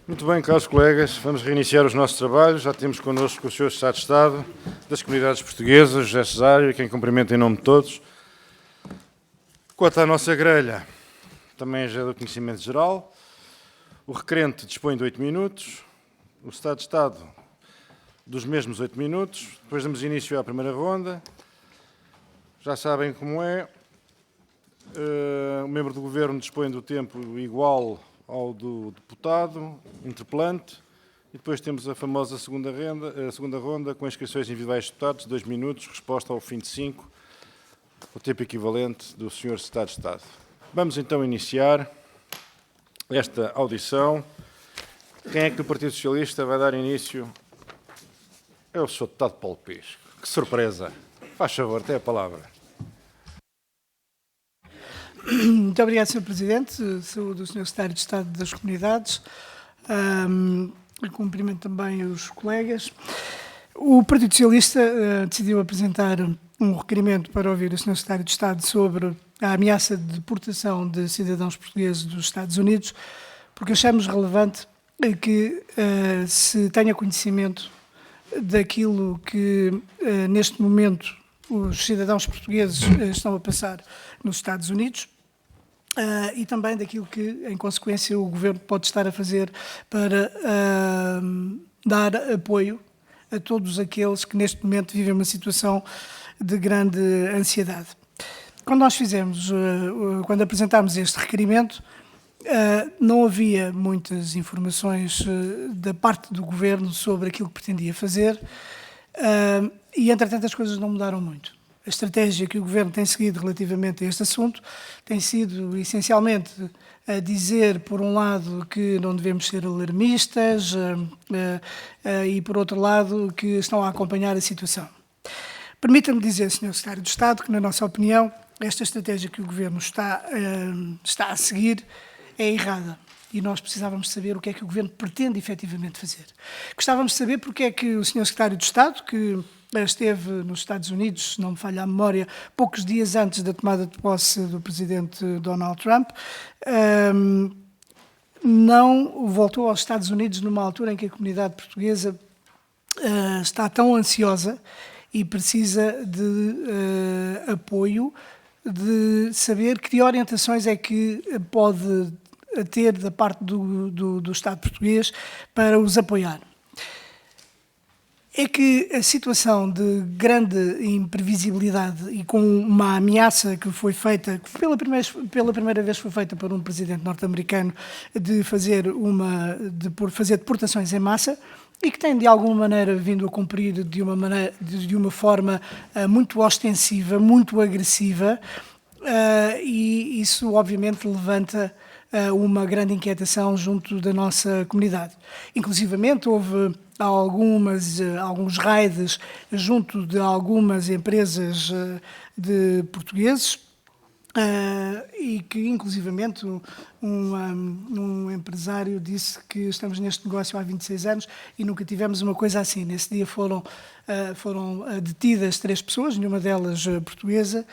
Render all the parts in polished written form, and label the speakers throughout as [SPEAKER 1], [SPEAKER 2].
[SPEAKER 1] Muito bem, caros colegas, vamos reiniciar os nossos trabalhos. Já temos connosco o Sr. Secretário de Estado das Comunidades Portuguesas, José Cesário, a quem cumprimento em nome de todos. Quanto à nossa grelha, também já é do conhecimento geral. O requerente dispõe de 8 minutos, o Secretário de Estado dos mesmos 8 minutos. Depois damos início à primeira ronda. Já sabem como é. O membro do Governo dispõe do tempo igual ao do deputado, interpelante, e depois temos a famosa segunda ronda com inscrições individuais de deputados, 2 minutos, resposta ao fim de 5, o tempo equivalente do Sr. Secretário de Estado. Vamos então iniciar esta audição. Quem é que do Partido Socialista vai dar início? É o Sr. Deputado Paulo Pisco. Que surpresa! Faz favor, tem a palavra.
[SPEAKER 2] Muito obrigado, Sr. Presidente. Saúdo o Sr. Secretário de Estado das Comunidades. Cumprimento também os colegas. O Partido Socialista decidiu apresentar um requerimento para ouvir o Sr. Secretário de Estado sobre a ameaça de deportação de cidadãos portugueses dos Estados Unidos, porque achamos relevante que se tenha conhecimento daquilo que, neste momento, os cidadãos portugueses estão a passar nos Estados Unidos e também daquilo que, em consequência, o Governo pode estar a fazer para dar apoio a todos aqueles que, neste momento, vivem uma situação de grande ansiedade. Quando apresentámos este requerimento, não havia muitas informações da parte do Governo sobre aquilo que pretendia fazer e, entretanto, as coisas não mudaram muito. A estratégia que o Governo tem seguido relativamente a este assunto tem sido, essencialmente, a dizer, por um lado, que não devemos ser alarmistas e, por outro lado, que estão a acompanhar a situação. Permita-me dizer, Sr. Secretário de Estado, que, na nossa opinião, esta estratégia que o Governo está a seguir é errada. E nós precisávamos saber o que é que o Governo pretende efetivamente fazer. Gostávamos de saber porque é que o Sr. Secretário de Estado, que esteve nos Estados Unidos, se não me falha a memória, poucos dias antes da tomada de posse do Presidente Donald Trump, não voltou aos Estados Unidos numa altura em que a comunidade portuguesa está tão ansiosa e precisa de apoio, de saber que orientações é que pode ter da parte do Estado português para os apoiar. É que a situação de grande imprevisibilidade e com uma ameaça que foi feita, que pela primeira vez foi feita por um presidente norte-americano de fazer deportações em massa e que tem de alguma maneira vindo a cumprir de uma forma muito ostensiva, muito agressiva, e isso obviamente levanta uma grande inquietação junto da nossa comunidade. Inclusivamente houve alguns raids junto de algumas empresas de portugueses e que, inclusivamente, um empresário disse que estamos neste negócio há 26 anos e nunca tivemos uma coisa assim. Nesse dia foram detidas 3 pessoas, nenhuma delas portuguesa,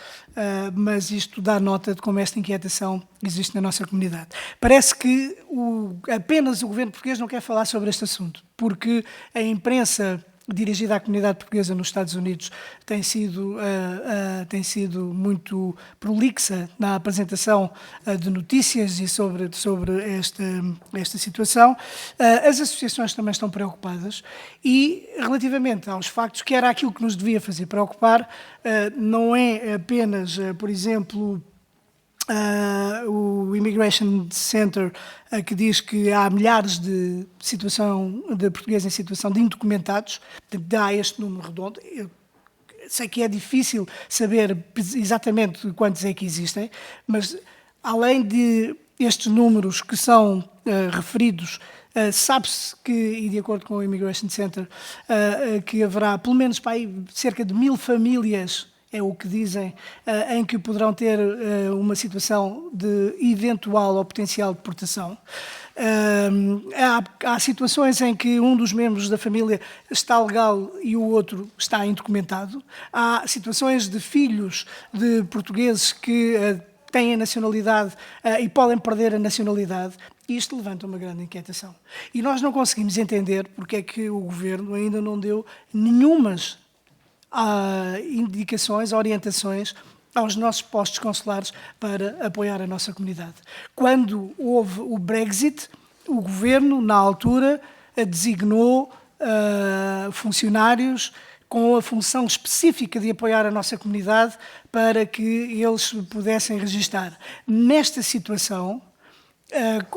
[SPEAKER 2] mas isto dá nota de como esta inquietação existe na nossa comunidade. Parece que apenas o Governo português não quer falar sobre este assunto, porque a imprensa dirigida à comunidade portuguesa nos Estados Unidos tem sido muito prolixa na apresentação de notícias e sobre esta situação. As associações também estão preocupadas e, relativamente aos factos, que era aquilo que nos devia fazer preocupar, não é apenas, por exemplo, o Immigration Center, que diz que há milhares de portugueses em situação de indocumentados, dá este número redondo. Eu sei que é difícil saber exatamente quantos é que existem, mas além de estes números que são referidos, sabe-se que, e de acordo com o Immigration Center, que haverá pelo menos para aí cerca de 1000 famílias, é o que dizem, em que poderão ter uma situação de eventual ou potencial deportação. Há situações em que um dos membros da família está legal e o outro está indocumentado. Há situações de filhos de portugueses que têm a nacionalidade e podem perder a nacionalidade. E isto levanta uma grande inquietação. E nós não conseguimos entender porque é que o Governo ainda não deu nenhumas indicações, orientações aos nossos postos consulares para apoiar a nossa comunidade. Quando houve o Brexit, o Governo, na altura, designou funcionários com a função específica de apoiar a nossa comunidade para que eles pudessem registar. Nesta situação,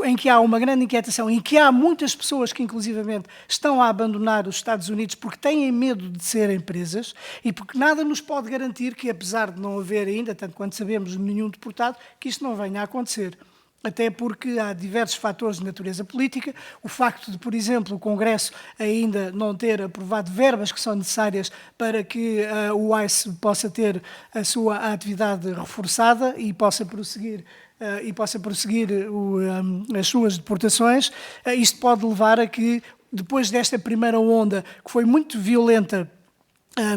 [SPEAKER 2] em que há uma grande inquietação, em que há muitas pessoas que, inclusivamente, estão a abandonar os Estados Unidos porque têm medo de serem presas e porque nada nos pode garantir que, apesar de não haver ainda, tanto quanto sabemos, nenhum deportado, que isto não venha a acontecer. Até porque há diversos fatores de natureza política. O facto de, por exemplo, o Congresso ainda não ter aprovado verbas que são necessárias para que o ICE possa ter a sua atividade reforçada e possa prosseguir as suas deportações, isto pode levar a que, depois desta primeira onda, que foi muito violenta,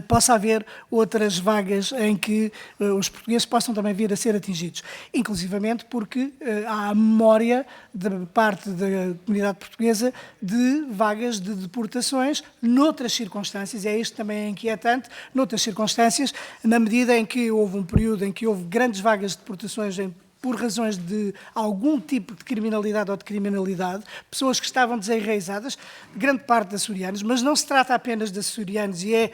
[SPEAKER 2] possa haver outras vagas em que os portugueses possam também vir a ser atingidos. Inclusivamente porque há a memória da parte da comunidade portuguesa de vagas de deportações noutras circunstâncias, e é isto também inquietante, noutras circunstâncias, na medida em que houve um período em que houve grandes vagas de deportações por razões de algum tipo de criminalidade ou de criminalidade, pessoas que estavam desenraizadas, grande parte de açorianos, mas não se trata apenas de açorianos e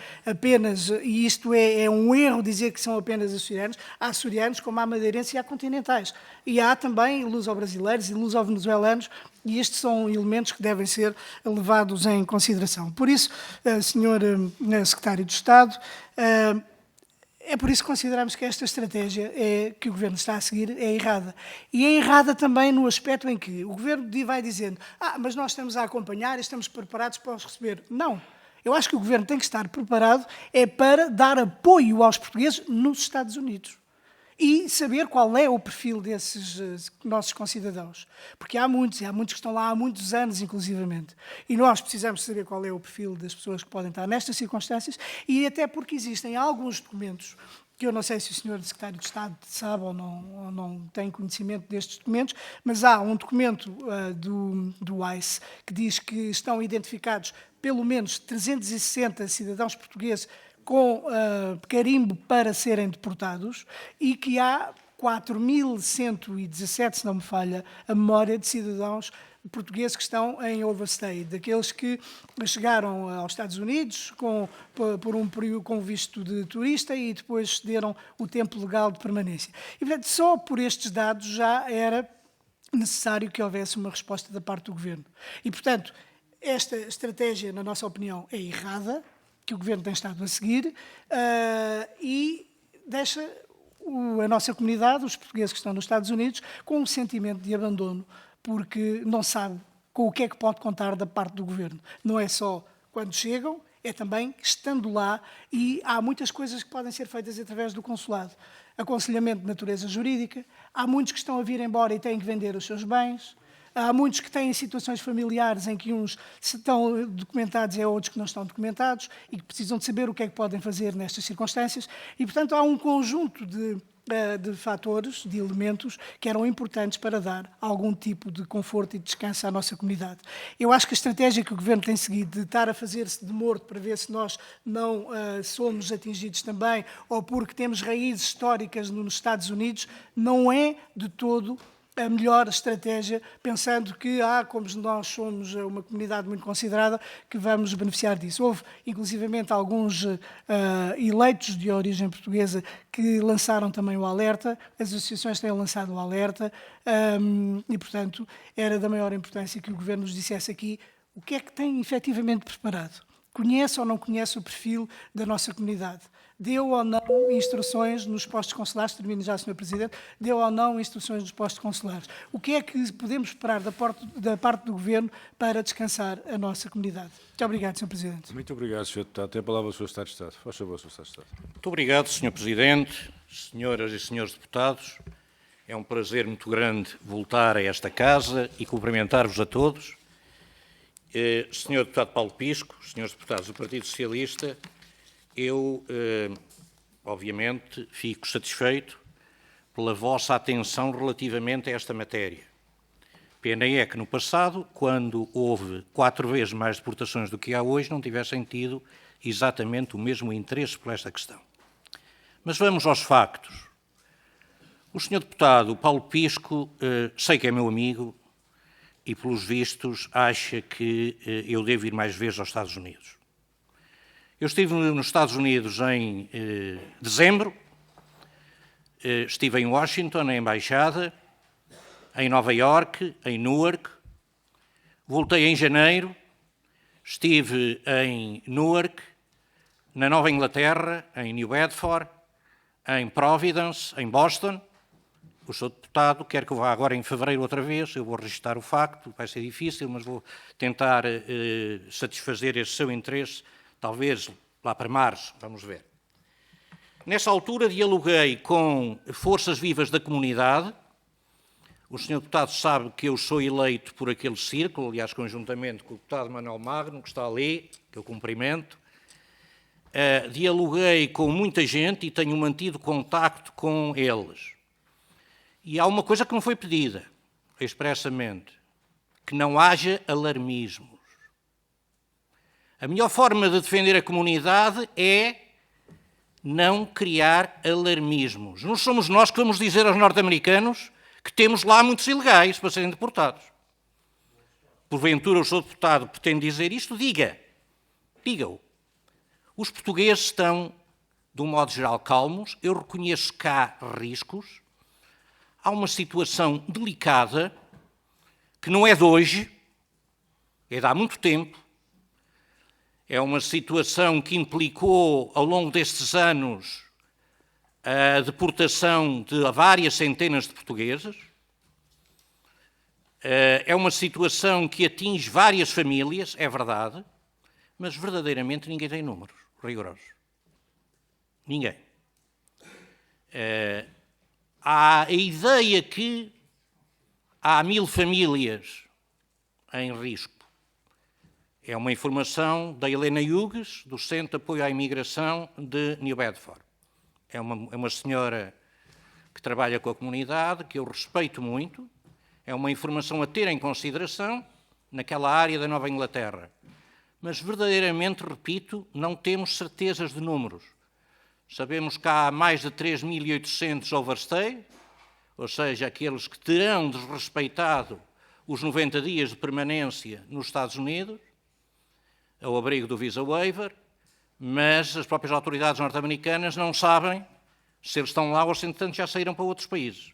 [SPEAKER 2] isto é um erro dizer que são apenas açorianos, há açorianos como há madeirenses e há continentais. E há também luso-brasileiros e luso-venezuelanos, e estes são elementos que devem ser levados em consideração. Por isso, Sr. Secretário de Estado, é por isso que consideramos que esta estratégia que o Governo está a seguir é errada. E é errada também no aspecto em que o Governo vai dizendo mas nós estamos a acompanhar e estamos preparados para os receber. Não. Eu acho que o Governo tem que estar preparado para dar apoio aos portugueses nos Estados Unidos. E saber qual é o perfil desses nossos concidadãos. Porque há muitos que estão lá há muitos anos, inclusivamente. E nós precisamos saber qual é o perfil das pessoas que podem estar nestas circunstâncias, e até porque existem alguns documentos, que eu não sei se o Sr. Secretário de Estado sabe ou não tem conhecimento destes documentos, mas há um documento do ICE que diz que estão identificados pelo menos 360 cidadãos portugueses com carimbo para serem deportados e que há 4.117, se não me falha a memória, de cidadãos portugueses que estão em overstay, daqueles que chegaram aos Estados Unidos por um período com visto de turista e depois cederam o tempo legal de permanência. E, portanto, só por estes dados já era necessário que houvesse uma resposta da parte do Governo. E, portanto, esta estratégia, na nossa opinião, é errada, que o Governo tem estado a seguir, e deixa a nossa comunidade, os portugueses que estão nos Estados Unidos, com um sentimento de abandono, porque não sabe com o que é que pode contar da parte do Governo. Não é só quando chegam, é também estando lá, e há muitas coisas que podem ser feitas através do consulado. Aconselhamento de natureza jurídica, há muitos que estão a vir embora e têm que vender os seus bens. Há muitos que têm situações familiares em que uns estão documentados e outros que não estão documentados e que precisam de saber o que é que podem fazer nestas circunstâncias. E, portanto, há um conjunto de fatores, de elementos que eram importantes para dar algum tipo de conforto e descanso à nossa comunidade. Eu acho que a estratégia que o Governo tem seguido de estar a fazer-se de morto para ver se nós não somos atingidos também, ou porque temos raízes históricas nos Estados Unidos, não é de todo a melhor estratégia, pensando que, como nós somos uma comunidade muito considerada, que vamos beneficiar disso. Houve, inclusivamente, alguns eleitos de origem portuguesa que lançaram também o alerta, as associações têm lançado o alerta, e, portanto, era da maior importância que o Governo nos dissesse aqui o que é que tem efetivamente preparado. Conhece ou não conhece o perfil da nossa comunidade? Deu ou não instruções nos postos consulares, termino já, Sr. Presidente, deu ou não instruções nos postos consulares? O que é que podemos esperar da parte do Governo para descansar a nossa comunidade? Muito obrigado, Sr. Presidente.
[SPEAKER 1] Muito obrigado, Sr. Deputado. Tem a palavra o Sr. Secretário de Estado. Faz favor, Sr. Secretário de Estado.
[SPEAKER 3] Muito obrigado, Sr. Presidente, senhoras e senhores deputados. É um prazer muito grande voltar a esta casa e cumprimentar-vos a todos. Sr. Deputado Paulo Pisco, senhores deputados do Partido Socialista, eu, obviamente, fico satisfeito pela vossa atenção relativamente a esta matéria. Pena é que no passado, quando houve 4 vezes mais deportações do que há hoje, não tivessem tido exatamente o mesmo interesse por esta questão. Mas vamos aos factos. O Sr. Deputado Paulo Pisco, sei que é meu amigo e, pelos vistos, acha que eu devo ir mais vezes aos Estados Unidos. Eu estive nos Estados Unidos em dezembro, estive em Washington, na Embaixada, em Nova Iorque, em Newark, voltei em janeiro, estive em Newark, na Nova Inglaterra, em New Bedford, em Providence, em Boston. O Sr. Deputado quer que eu vá agora em fevereiro outra vez, eu vou registrar o facto, vai ser difícil, mas vou tentar satisfazer esse seu interesse, talvez lá para março, vamos ver. Nessa altura dialoguei com forças vivas da comunidade. O Sr. Deputado sabe que eu sou eleito por aquele círculo, aliás, conjuntamente com o Deputado Manuel Magno, que está ali, que eu cumprimento. Dialoguei com muita gente e tenho mantido contacto com eles. E há uma coisa que não foi pedida, expressamente, que não haja alarmismos. A melhor forma de defender a comunidade é não criar alarmismos. Não somos nós que vamos dizer aos norte-americanos que temos lá muitos ilegais para serem deportados. Porventura o Sr. Deputado pretende dizer isto? Diga-o. Os portugueses estão, de um modo geral, calmos. Eu reconheço que há riscos. Há uma situação delicada, que não é de hoje, é de há muito tempo. É uma situação que implicou, ao longo destes anos, a deportação de várias centenas de portugueses. É uma situação que atinge várias famílias, é verdade, mas verdadeiramente ninguém tem números rigorosos. Ninguém. Há a ideia que há 1000 famílias em risco. É uma informação da Helena Hughes, do Centro de Apoio à Imigração de New Bedford. É uma senhora que trabalha com a comunidade, que eu respeito muito. É uma informação a ter em consideração naquela área da Nova Inglaterra. Mas, verdadeiramente, repito, não temos certezas de números. Sabemos que há mais de 3.800 overstay, ou seja, aqueles que terão desrespeitado os 90 dias de permanência nos Estados Unidos, ao abrigo do visa waiver, mas as próprias autoridades norte-americanas não sabem se eles estão lá ou se, entretanto, já saíram para outros países.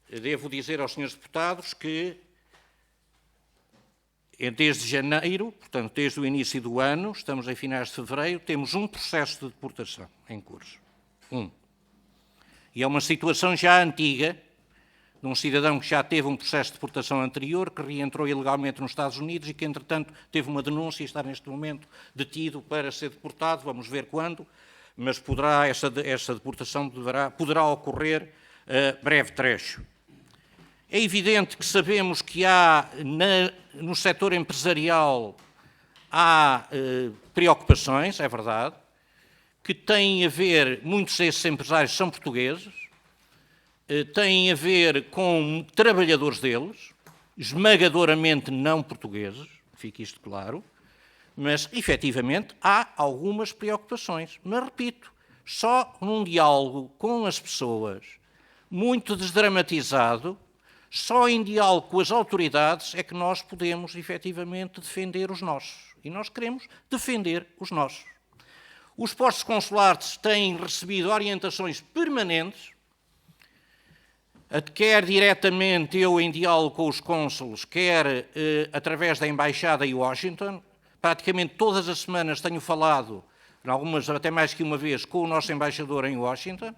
[SPEAKER 3] Devo dizer aos senhores deputados que, desde janeiro, portanto, desde o início do ano, estamos em finais de fevereiro, temos um processo de deportação em curso. E é uma situação já antiga, de um cidadão que já teve um processo de deportação anterior, que reentrou ilegalmente nos Estados Unidos e que, entretanto, teve uma denúncia e está neste momento detido para ser deportado, vamos ver quando, mas essa deportação poderá ocorrer a breve trecho. É evidente que sabemos que no setor empresarial há preocupações, é verdade, que têm a ver, muitos desses empresários são portugueses, têm a ver com trabalhadores deles, esmagadoramente não portugueses, fique isto claro, mas, efetivamente, há algumas preocupações. Mas, repito, só num diálogo com as pessoas, muito desdramatizado, só em diálogo com as autoridades é que nós podemos, efetivamente, defender os nossos. E nós queremos defender os nossos. Os postos consulares têm recebido orientações permanentes, quer diretamente eu em diálogo com os cônsules, quer através da Embaixada em Washington. Praticamente todas as semanas tenho falado, em algumas até mais que uma vez, com o nosso embaixador em Washington.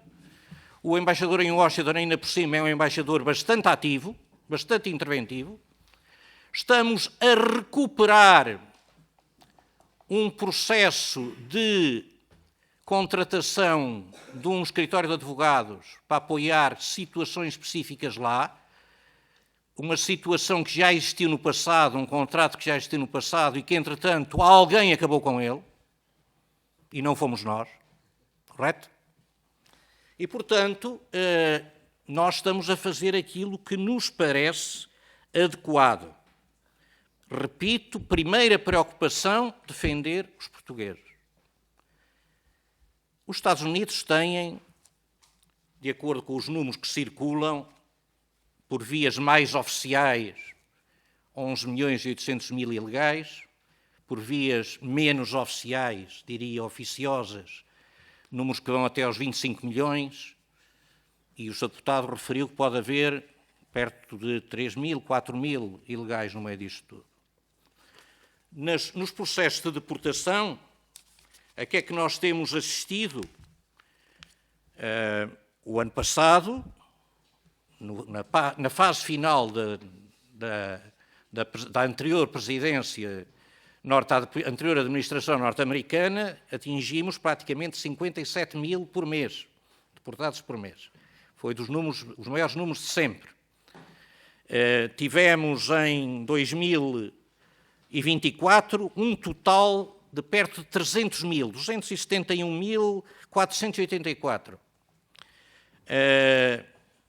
[SPEAKER 3] O embaixador em Washington, ainda por cima, é um embaixador bastante ativo, bastante interventivo. Estamos a recuperar um processo de contratação de um escritório de advogados para apoiar situações específicas lá, uma situação que já existiu no passado, um contrato que já existiu no passado e que, entretanto, alguém acabou com ele, e não fomos nós, correto? E, portanto, nós estamos a fazer aquilo que nos parece adequado. Repito, primeira preocupação, defender os portugueses. Os Estados Unidos têm, de acordo com os números que circulam, por vias mais oficiais, 11.800.000 ilegais, por vias menos oficiais, diria oficiosas, números que vão até aos 25 milhões, e o Sr. Deputado referiu que pode haver perto de 3.000, 4.000 ilegais no meio disto tudo. Nos processos de deportação, a que é que nós temos assistido? O ano passado, na fase final da anterior presidência, anterior administração norte-americana, atingimos praticamente 57 mil por mês, deportados por mês. Foi dos maiores números de sempre. Tivemos em 2024 um total de perto de 300 mil, 271.484.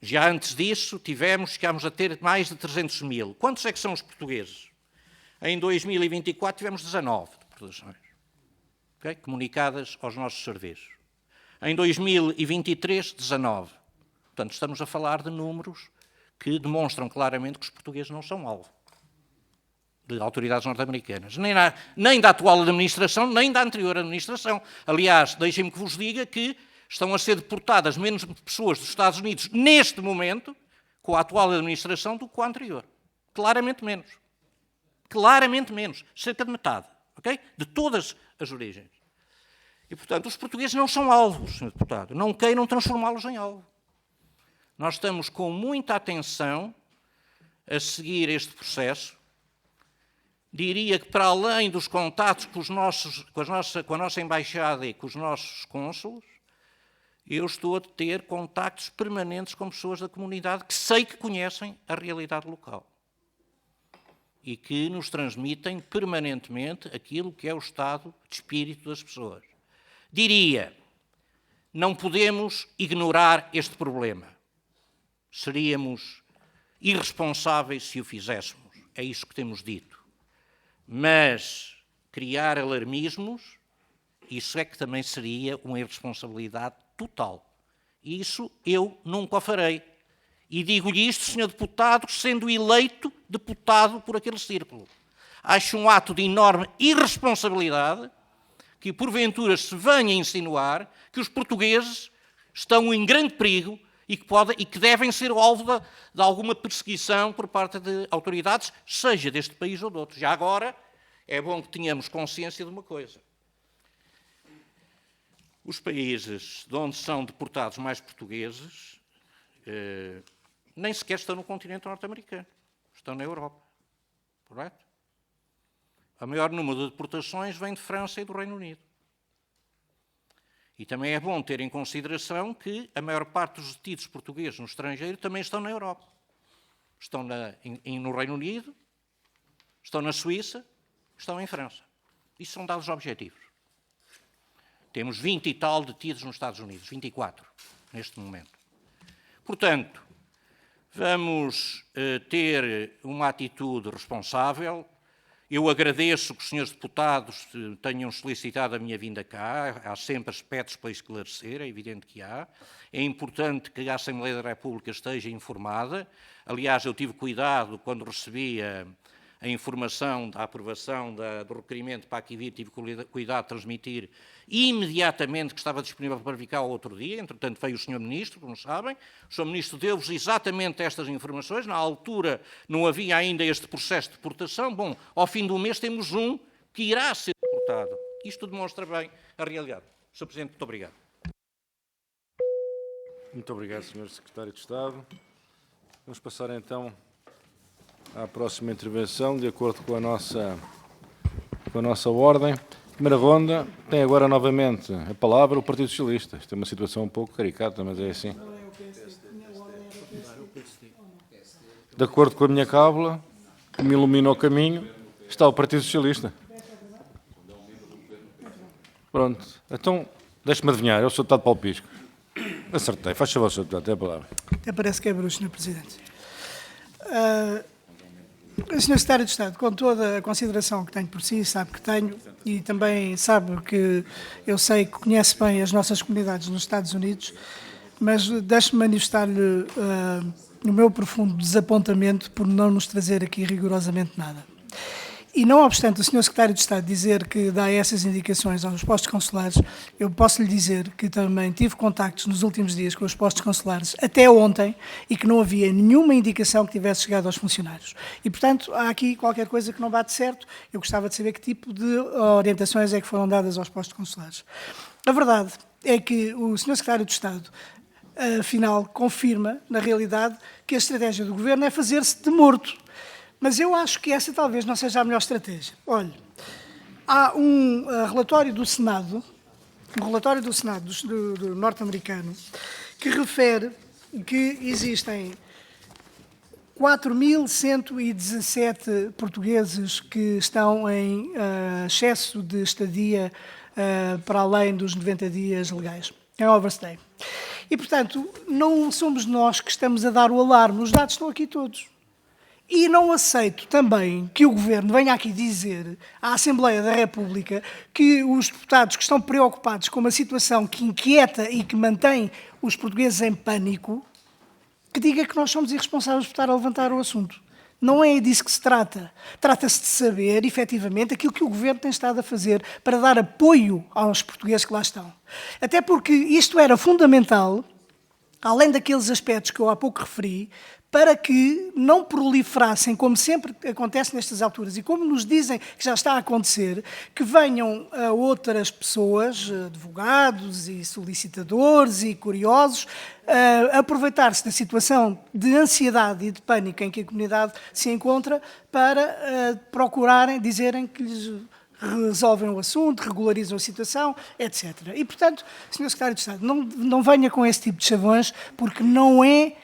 [SPEAKER 3] Já antes disso, chegámos a ter mais de 300 mil. Quantos é que são os portugueses? Em 2024 tivemos 19 deportações, okay? Comunicadas aos nossos serviços. Em 2023, 19. Portanto, estamos a falar de números que demonstram claramente que os portugueses não são alvo de autoridades norte-americanas, nem da atual administração, nem da anterior administração. Aliás, deixem-me que vos diga que estão a ser deportadas menos pessoas dos Estados Unidos neste momento com a atual administração do que com a anterior. Claramente menos. Claramente menos. Cerca de metade. Okay? De todas as origens. E, portanto, os portugueses não são alvos, Sr. Deputado. Não queiram transformá-los em alvo. Nós estamos com muita atenção a seguir este processo. Diria que, para além dos contatos com a nossa embaixada e com os nossos cônsulos, eu estou a ter contactos permanentes com pessoas da comunidade que sei que conhecem a realidade local e que nos transmitem permanentemente aquilo que é o estado de espírito das pessoas. Diria, não podemos ignorar este problema. Seríamos irresponsáveis se o fizéssemos. É isso que temos dito. Mas criar alarmismos, isso é que também seria uma irresponsabilidade total. E isso eu nunca o farei. E digo-lhe isto, Sr. Deputado, sendo eleito deputado por aquele círculo. Acho um ato de enorme irresponsabilidade que, porventura, se venha insinuar que os portugueses estão em grande perigo e que devem ser alvo de alguma perseguição por parte de autoridades, seja deste país ou de outro. Já agora, é bom que tenhamos consciência de uma coisa. Os países de onde são deportados mais portugueses nem sequer estão no continente norte-americano. Estão na Europa. Correto? O maior número de deportações vem de França e do Reino Unido. E também é bom ter em consideração que a maior parte dos detidos portugueses no estrangeiro também estão na Europa. Estão no Reino Unido, estão na Suíça, estão em França. Isso são dados objetivos. Temos 20 e tal detidos nos Estados Unidos, 24 neste momento. Portanto, vamos ter uma atitude responsável. Eu agradeço que os senhores deputados tenham solicitado a minha vinda cá. Há sempre aspectos para esclarecer, é evidente que há. É importante que a Assembleia da República esteja informada. Aliás, eu tive cuidado quando recebi a informação da aprovação do requerimento para aqui vir, tive cuidado de transmitir imediatamente que estava disponível para vir cá ao outro dia. Entretanto, veio o Sr. Ministro, como sabem. O Sr. Ministro deu-vos exatamente estas informações. Na altura não havia ainda este processo de deportação. Bom, ao fim do mês temos um que irá ser deportado. Isto demonstra bem a realidade. Sr. Presidente, muito obrigado.
[SPEAKER 1] Muito obrigado, Sr. Secretário de Estado. Vamos passar então à próxima intervenção, de acordo com a nossa ordem. Primeira ronda, tem agora novamente a palavra o Partido Socialista. Isto é uma situação um pouco caricata, mas é assim. De acordo com a minha cábula, que me ilumina o caminho, está o Partido Socialista. Pronto. Então, deixe-me adivinhar, eu sou o deputado Paulo Pisco. Acertei. Faz favor, Sr. Deputado, tem a palavra.
[SPEAKER 2] Até parece que é bruxo, Sr. Presidente. Sr. Secretário de Estado, com toda a consideração que tenho por si, sabe que tenho, e também sabe que eu sei que conhece bem as nossas comunidades nos Estados Unidos, mas deixe-me manifestar-lhe o meu profundo desapontamento por não nos trazer aqui rigorosamente nada. E não obstante o Sr. Secretário de Estado dizer que dá essas indicações aos postos consulares, eu posso lhe dizer que também tive contactos nos últimos dias com os postos consulares, até ontem, e que não havia nenhuma indicação que tivesse chegado aos funcionários. E, portanto, há aqui qualquer coisa que não bate certo. Eu gostava de saber que tipo de orientações é que foram dadas aos postos consulares. A verdade é que o Sr. Secretário de Estado, afinal, confirma, na realidade, que a estratégia do Governo é fazer-se de morto. Mas eu acho que essa talvez não seja a melhor estratégia. Olhe, há um relatório do Senado, do norte-americano, que refere que existem 4.117 portugueses que estão em excesso de estadia para além dos 90 dias legais, em overstay. E, portanto, não somos nós que estamos a dar o alarme, os dados estão aqui todos. E não aceito também que o Governo venha aqui dizer à Assembleia da República que os deputados que estão preocupados com uma situação que inquieta e que mantém os portugueses em pânico, que diga que nós somos irresponsáveis por estar a levantar o assunto. Não é disso que se trata. Trata-se de saber, efetivamente, aquilo que o Governo tem estado a fazer para dar apoio aos portugueses que lá estão. Até porque isto era fundamental, além daqueles aspectos que eu há pouco referi, para que não proliferassem, como sempre acontece nestas alturas, e como nos dizem que já está a acontecer, que venham outras pessoas, advogados e solicitadores e curiosos, aproveitar-se da situação de ansiedade e de pânico em que a comunidade se encontra para procurarem, dizerem que lhes resolvem o assunto, regularizam a situação, etc. E, portanto, Sr. Secretário de Estado, não venha com esse tipo de chavões, porque não é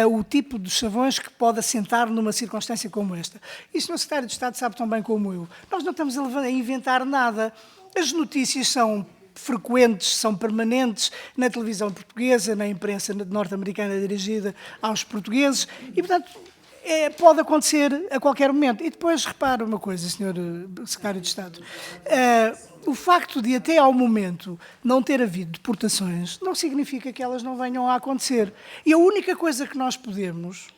[SPEAKER 2] o tipo de chavões que pode assentar numa circunstância como esta. E o Sr. Secretário de Estado sabe tão bem como eu. Nós não estamos a inventar nada. As notícias são frequentes, são permanentes na televisão portuguesa, na imprensa norte-americana dirigida aos portugueses e, portanto, pode acontecer a qualquer momento. E depois, repare uma coisa, Sr. Secretário de Estado. O facto de até ao momento não ter havido deportações não significa que elas não venham a acontecer. E a única coisa que nós pedimos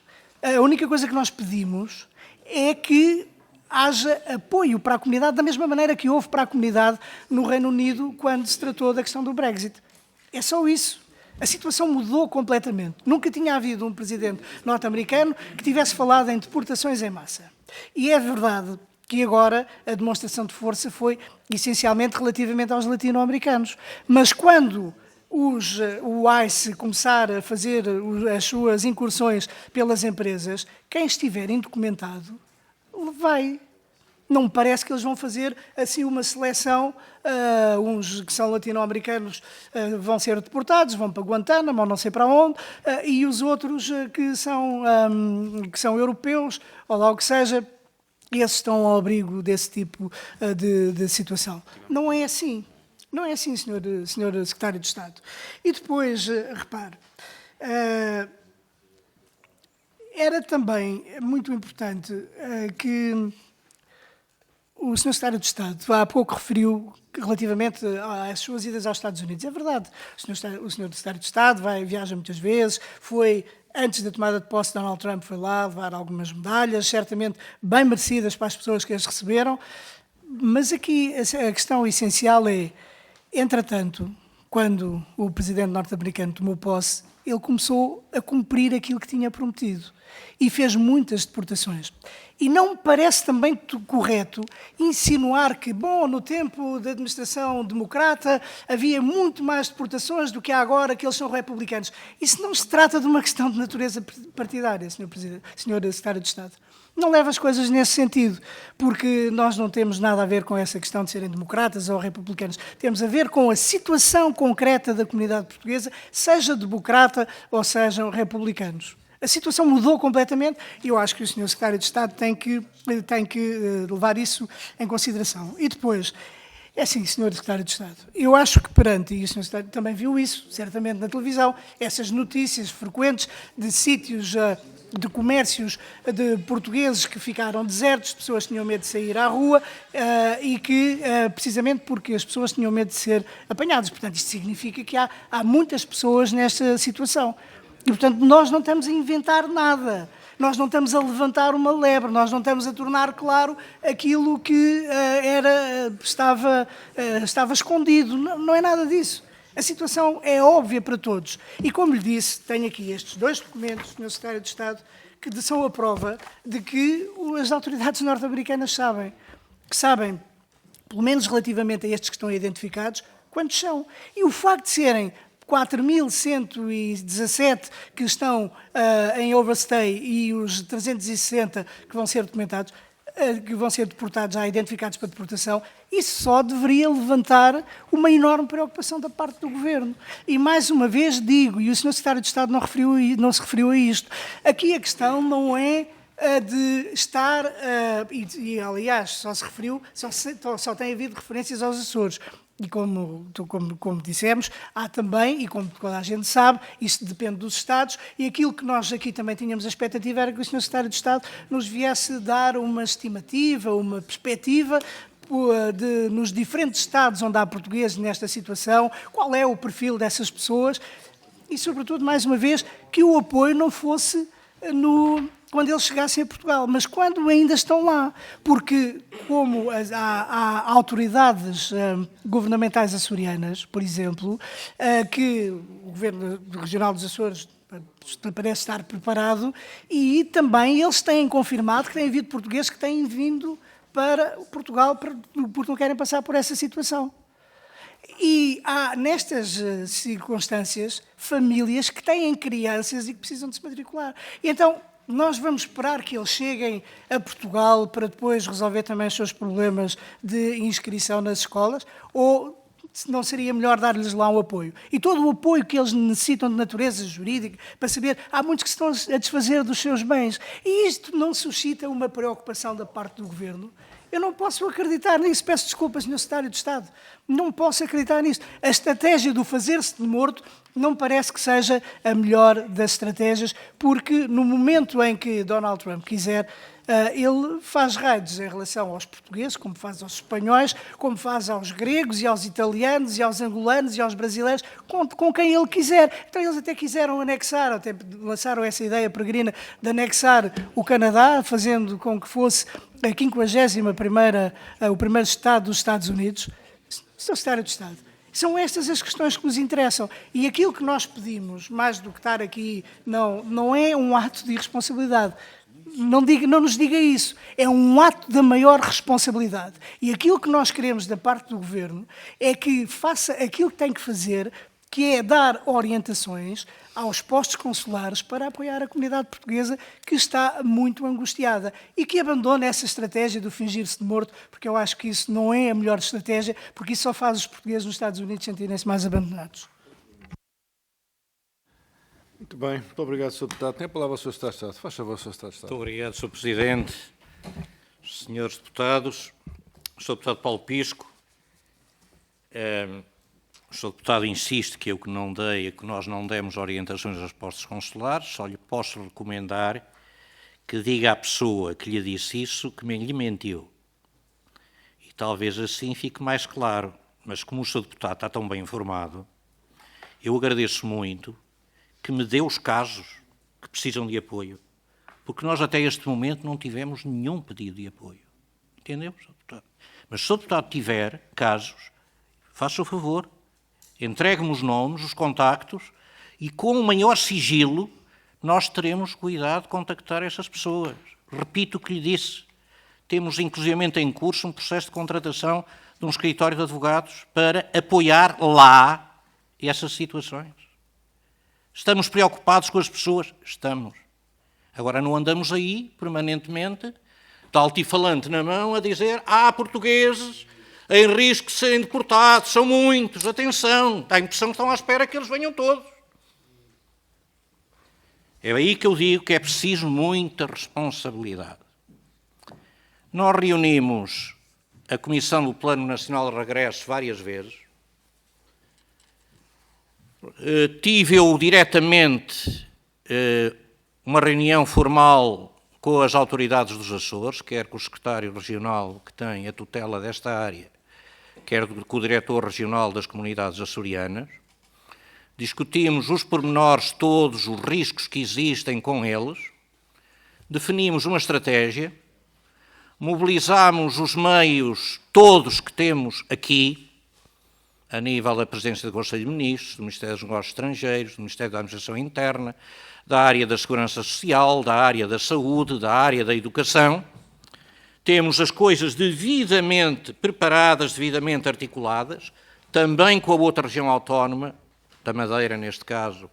[SPEAKER 2] é que haja apoio para a comunidade da mesma maneira que houve para a comunidade no Reino Unido quando se tratou da questão do Brexit. É só isso. A situação mudou completamente. Nunca tinha havido um presidente norte-americano que tivesse falado em deportações em massa. E é verdade que agora a demonstração de força foi essencialmente relativamente aos latino-americanos. Mas quando o ICE começar a fazer as suas incursões pelas empresas, quem estiver indocumentado vai. Não me parece que eles vão fazer assim uma seleção, uns que são latino-americanos vão ser deportados, vão para Guantánamo ou não sei para onde, e os outros que são europeus, ou lá o que seja, esses estão ao abrigo desse tipo de situação. Não é assim. Não é assim, Sr. Secretário de Estado. E depois, repare, era também muito importante que o Sr. Secretário de Estado há pouco referiu relativamente às suas idas aos Estados Unidos. É verdade, o Sr. Secretário de Estado viaja muitas vezes, antes da tomada de posse, Donald Trump foi lá levar algumas medalhas, certamente bem merecidas para as pessoas que as receberam, mas aqui a questão essencial é, entretanto, quando o presidente norte-americano tomou posse, ele começou a cumprir aquilo que tinha prometido e fez muitas deportações. E não me parece também correto insinuar que, no tempo da administração democrata havia muito mais deportações do que há agora, que eles são republicanos. Isso não se trata de uma questão de natureza partidária, Sr. Secretário de Estado. Não leva as coisas nesse sentido, porque nós não temos nada a ver com essa questão de serem democratas ou republicanos. Temos a ver com a situação concreta da comunidade portuguesa, seja democrata ou sejam republicanos. A situação mudou completamente e eu acho que o Sr. Secretário de Estado tem que levar isso em consideração. E depois, é assim, Sr. Secretário de Estado, eu acho que perante, e o Sr. Secretário também viu isso, certamente na televisão, essas notícias frequentes de sítios de comércios de portugueses que ficaram desertos, pessoas que tinham medo de sair à rua e que, precisamente porque as pessoas tinham medo de ser apanhadas. Portanto, isto significa que há muitas pessoas nesta situação. E, portanto, nós não estamos a inventar nada. Nós não estamos a levantar uma lebre, nós não estamos a tornar claro aquilo que estava escondido. Não é nada disso. A situação é óbvia para todos. E, como lhe disse, tenho aqui estes 2 documentos, Sr. Secretário de Estado, que são a prova de que as autoridades norte-americanas sabem, pelo menos relativamente a estes que estão identificados, quantos são. E o facto de serem 4.117 que estão em overstay e os 360 que vão ser documentados, que vão ser deportados, já identificados para deportação, isso só deveria levantar uma enorme preocupação da parte do Governo. E, mais uma vez, digo, e o Sr. Secretário de Estado não se referiu a isto, aqui a questão não é de estar, aliás, só tem havido referências aos Açores. E como dissemos, há também, e como toda a gente sabe, isso depende dos Estados, e aquilo que nós aqui também tínhamos a expectativa era que o Sr. Secretário de Estado nos viesse dar uma estimativa, uma perspectiva nos diferentes Estados onde há portugueses nesta situação, qual é o perfil dessas pessoas e, sobretudo, mais uma vez, que o apoio não fosse quando eles chegassem a Portugal, mas quando ainda estão lá, porque como há autoridades governamentais açorianas, por exemplo, que o Governo Regional dos Açores parece estar preparado e também eles têm confirmado que têm havido portugueses que têm vindo para Portugal porque não querem passar por essa situação. E há, nestas circunstâncias, famílias que têm crianças e que precisam de se matricular. E então, nós vamos esperar que eles cheguem a Portugal para depois resolver também os seus problemas de inscrição nas escolas? Ou não seria melhor dar-lhes lá um apoio? E todo o apoio que eles necessitam de natureza jurídica, para saber, há muitos que estão a desfazer dos seus bens. E isto não suscita uma preocupação da parte do Governo? Eu não posso acreditar nisso. Peço desculpas, Sr. Secretário de Estado. Não posso acreditar nisso. A estratégia do fazer-se de morto não parece que seja a melhor das estratégias, porque no momento em que Donald Trump quiser, ele faz raids em relação aos portugueses, como faz aos espanhóis, como faz aos gregos e aos italianos e aos angolanos e aos brasileiros, com quem ele quiser. Então eles até quiseram anexar, até lançaram essa ideia peregrina de anexar o Canadá, fazendo com que fosse a 51ª, o primeiro Estado dos Estados Unidos. Sr. Secretário de Estado, são estas as questões que nos interessam. E aquilo que nós pedimos, mais do que estar aqui, não é um ato de irresponsabilidade. Não nos diga isso. É um ato da maior responsabilidade. E aquilo que nós queremos da parte do Governo é que faça aquilo que tem que fazer, que é dar orientações aos postos consulares para apoiar a comunidade portuguesa que está muito angustiada e que abandone essa estratégia do fingir-se de morto, porque eu acho que isso não é a melhor estratégia, porque isso só faz os portugueses nos Estados Unidos sentirem-se mais abandonados.
[SPEAKER 1] Muito bem, muito obrigado, Sr. Deputado. Tem a palavra o Sr. Secretário de Estado. Faz favor, Sr. Secretário de Estado.
[SPEAKER 3] Muito obrigado, Sr. Presidente. Senhores deputados, Sr. Deputado Paulo Pisco, o Sr. Deputado insiste que nós não demos orientações aos postos consulares, só lhe posso recomendar que diga à pessoa que lhe disse isso que lhe mentiu. E talvez assim fique mais claro, mas como o Sr. Deputado está tão bem informado, eu agradeço muito que me dê os casos que precisam de apoio, porque nós até este momento não tivemos nenhum pedido de apoio. Entendeu, Sr. Deputado? Mas se o Sr. Deputado tiver casos, faça o favor, entregue-me os nomes, os contactos, e com o maior sigilo nós teremos cuidado de contactar essas pessoas. Repito o que lhe disse. Temos inclusivamente em curso um processo de contratação de um escritório de advogados para apoiar lá essas situações. Estamos preocupados com as pessoas? Estamos. Agora não andamos aí, permanentemente, de altifalante na mão, a dizer há portugueses em risco de serem deportados, são muitos, atenção, dá a impressão que estão à espera que eles venham todos. É aí que eu digo que é preciso muita responsabilidade. Nós reunimos a Comissão do Plano Nacional de Regresso várias vezes. Tive eu diretamente uma reunião formal com as autoridades dos Açores, quer com o secretário regional que tem a tutela desta área, quer com o diretor regional das comunidades açorianas. Discutimos os pormenores todos, os riscos que existem com eles, definimos uma estratégia, mobilizámos os meios todos que temos aqui, a nível da Presidência do Conselho de Ministros, do Ministério dos Negócios Estrangeiros, do Ministério da Administração Interna, da área da Segurança Social, da área da Saúde, da área da Educação. Temos as coisas devidamente preparadas, devidamente articuladas, também com a outra região autónoma, da Madeira, neste caso,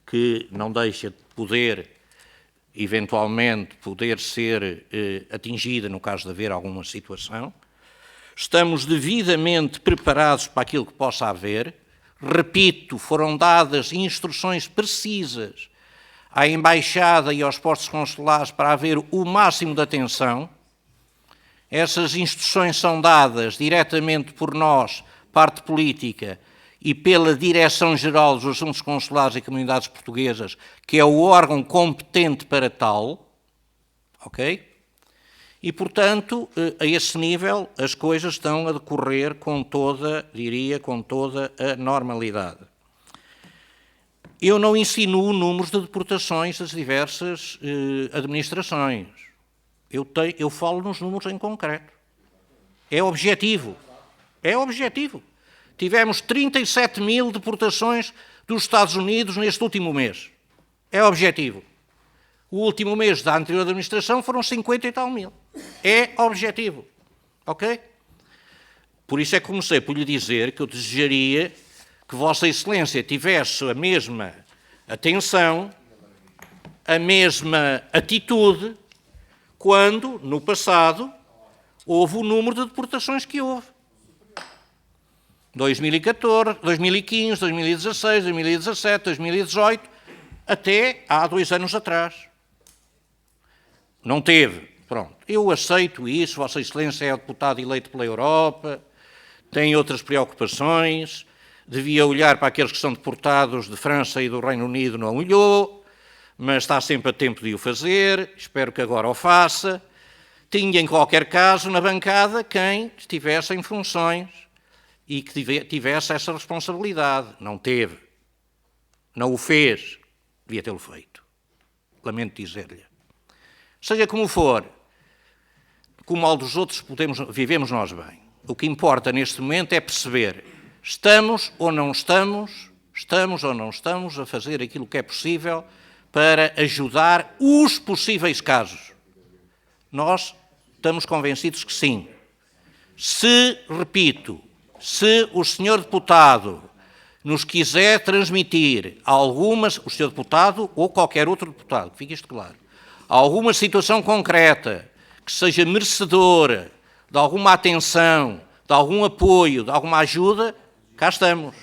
[SPEAKER 3] que não deixa de poder, eventualmente, poder ser atingida no caso de haver alguma situação. Estamos devidamente preparados para aquilo que possa haver. Repito, foram dadas instruções precisas à Embaixada e aos postos consulares para haver o máximo de atenção. Essas instruções são dadas diretamente por nós, parte política, e pela Direção-Geral dos Assuntos Consulares e Comunidades Portuguesas, que é o órgão competente para tal, ok? E, portanto, a esse nível, as coisas estão a decorrer com toda, diria, com toda a normalidade. Eu não insinuo números de deportações das diversas administrações. Eu falo nos números em concreto. É objetivo. É objetivo. Tivemos 37 mil deportações dos Estados Unidos neste último mês. É objetivo. O último mês da anterior administração foram 50 e tal mil. É objetivo. Ok? Por isso é que comecei por lhe dizer que eu desejaria que Vossa Excelência tivesse a mesma atenção, a mesma atitude, quando, no passado, houve o número de deportações que houve. 2014, 2015, 2016, 2017, 2018, até há 2 anos atrás. Não teve. Pronto. Eu aceito isso, Vossa Excelência é deputado eleito pela Europa, tem outras preocupações, devia olhar para aqueles que são deportados de França e do Reino Unido, não olhou, mas está sempre a tempo de o fazer, espero que agora o faça. Tinha, em qualquer caso, na bancada quem estivesse em funções e que tivesse essa responsabilidade. Não teve. Não o fez. Devia tê-lo feito. Lamento dizer-lhe. Seja como for, como ao dos outros vivemos nós bem. O que importa neste momento é perceber, estamos ou não estamos a fazer aquilo que é possível para ajudar os possíveis casos. Nós estamos convencidos que sim. Se, repito, se o senhor deputado nos quiser transmitir algumas, o senhor deputado ou qualquer outro deputado, que fique isto claro, alguma situação concreta que seja merecedora de alguma atenção, de algum apoio, de alguma ajuda, cá estamos.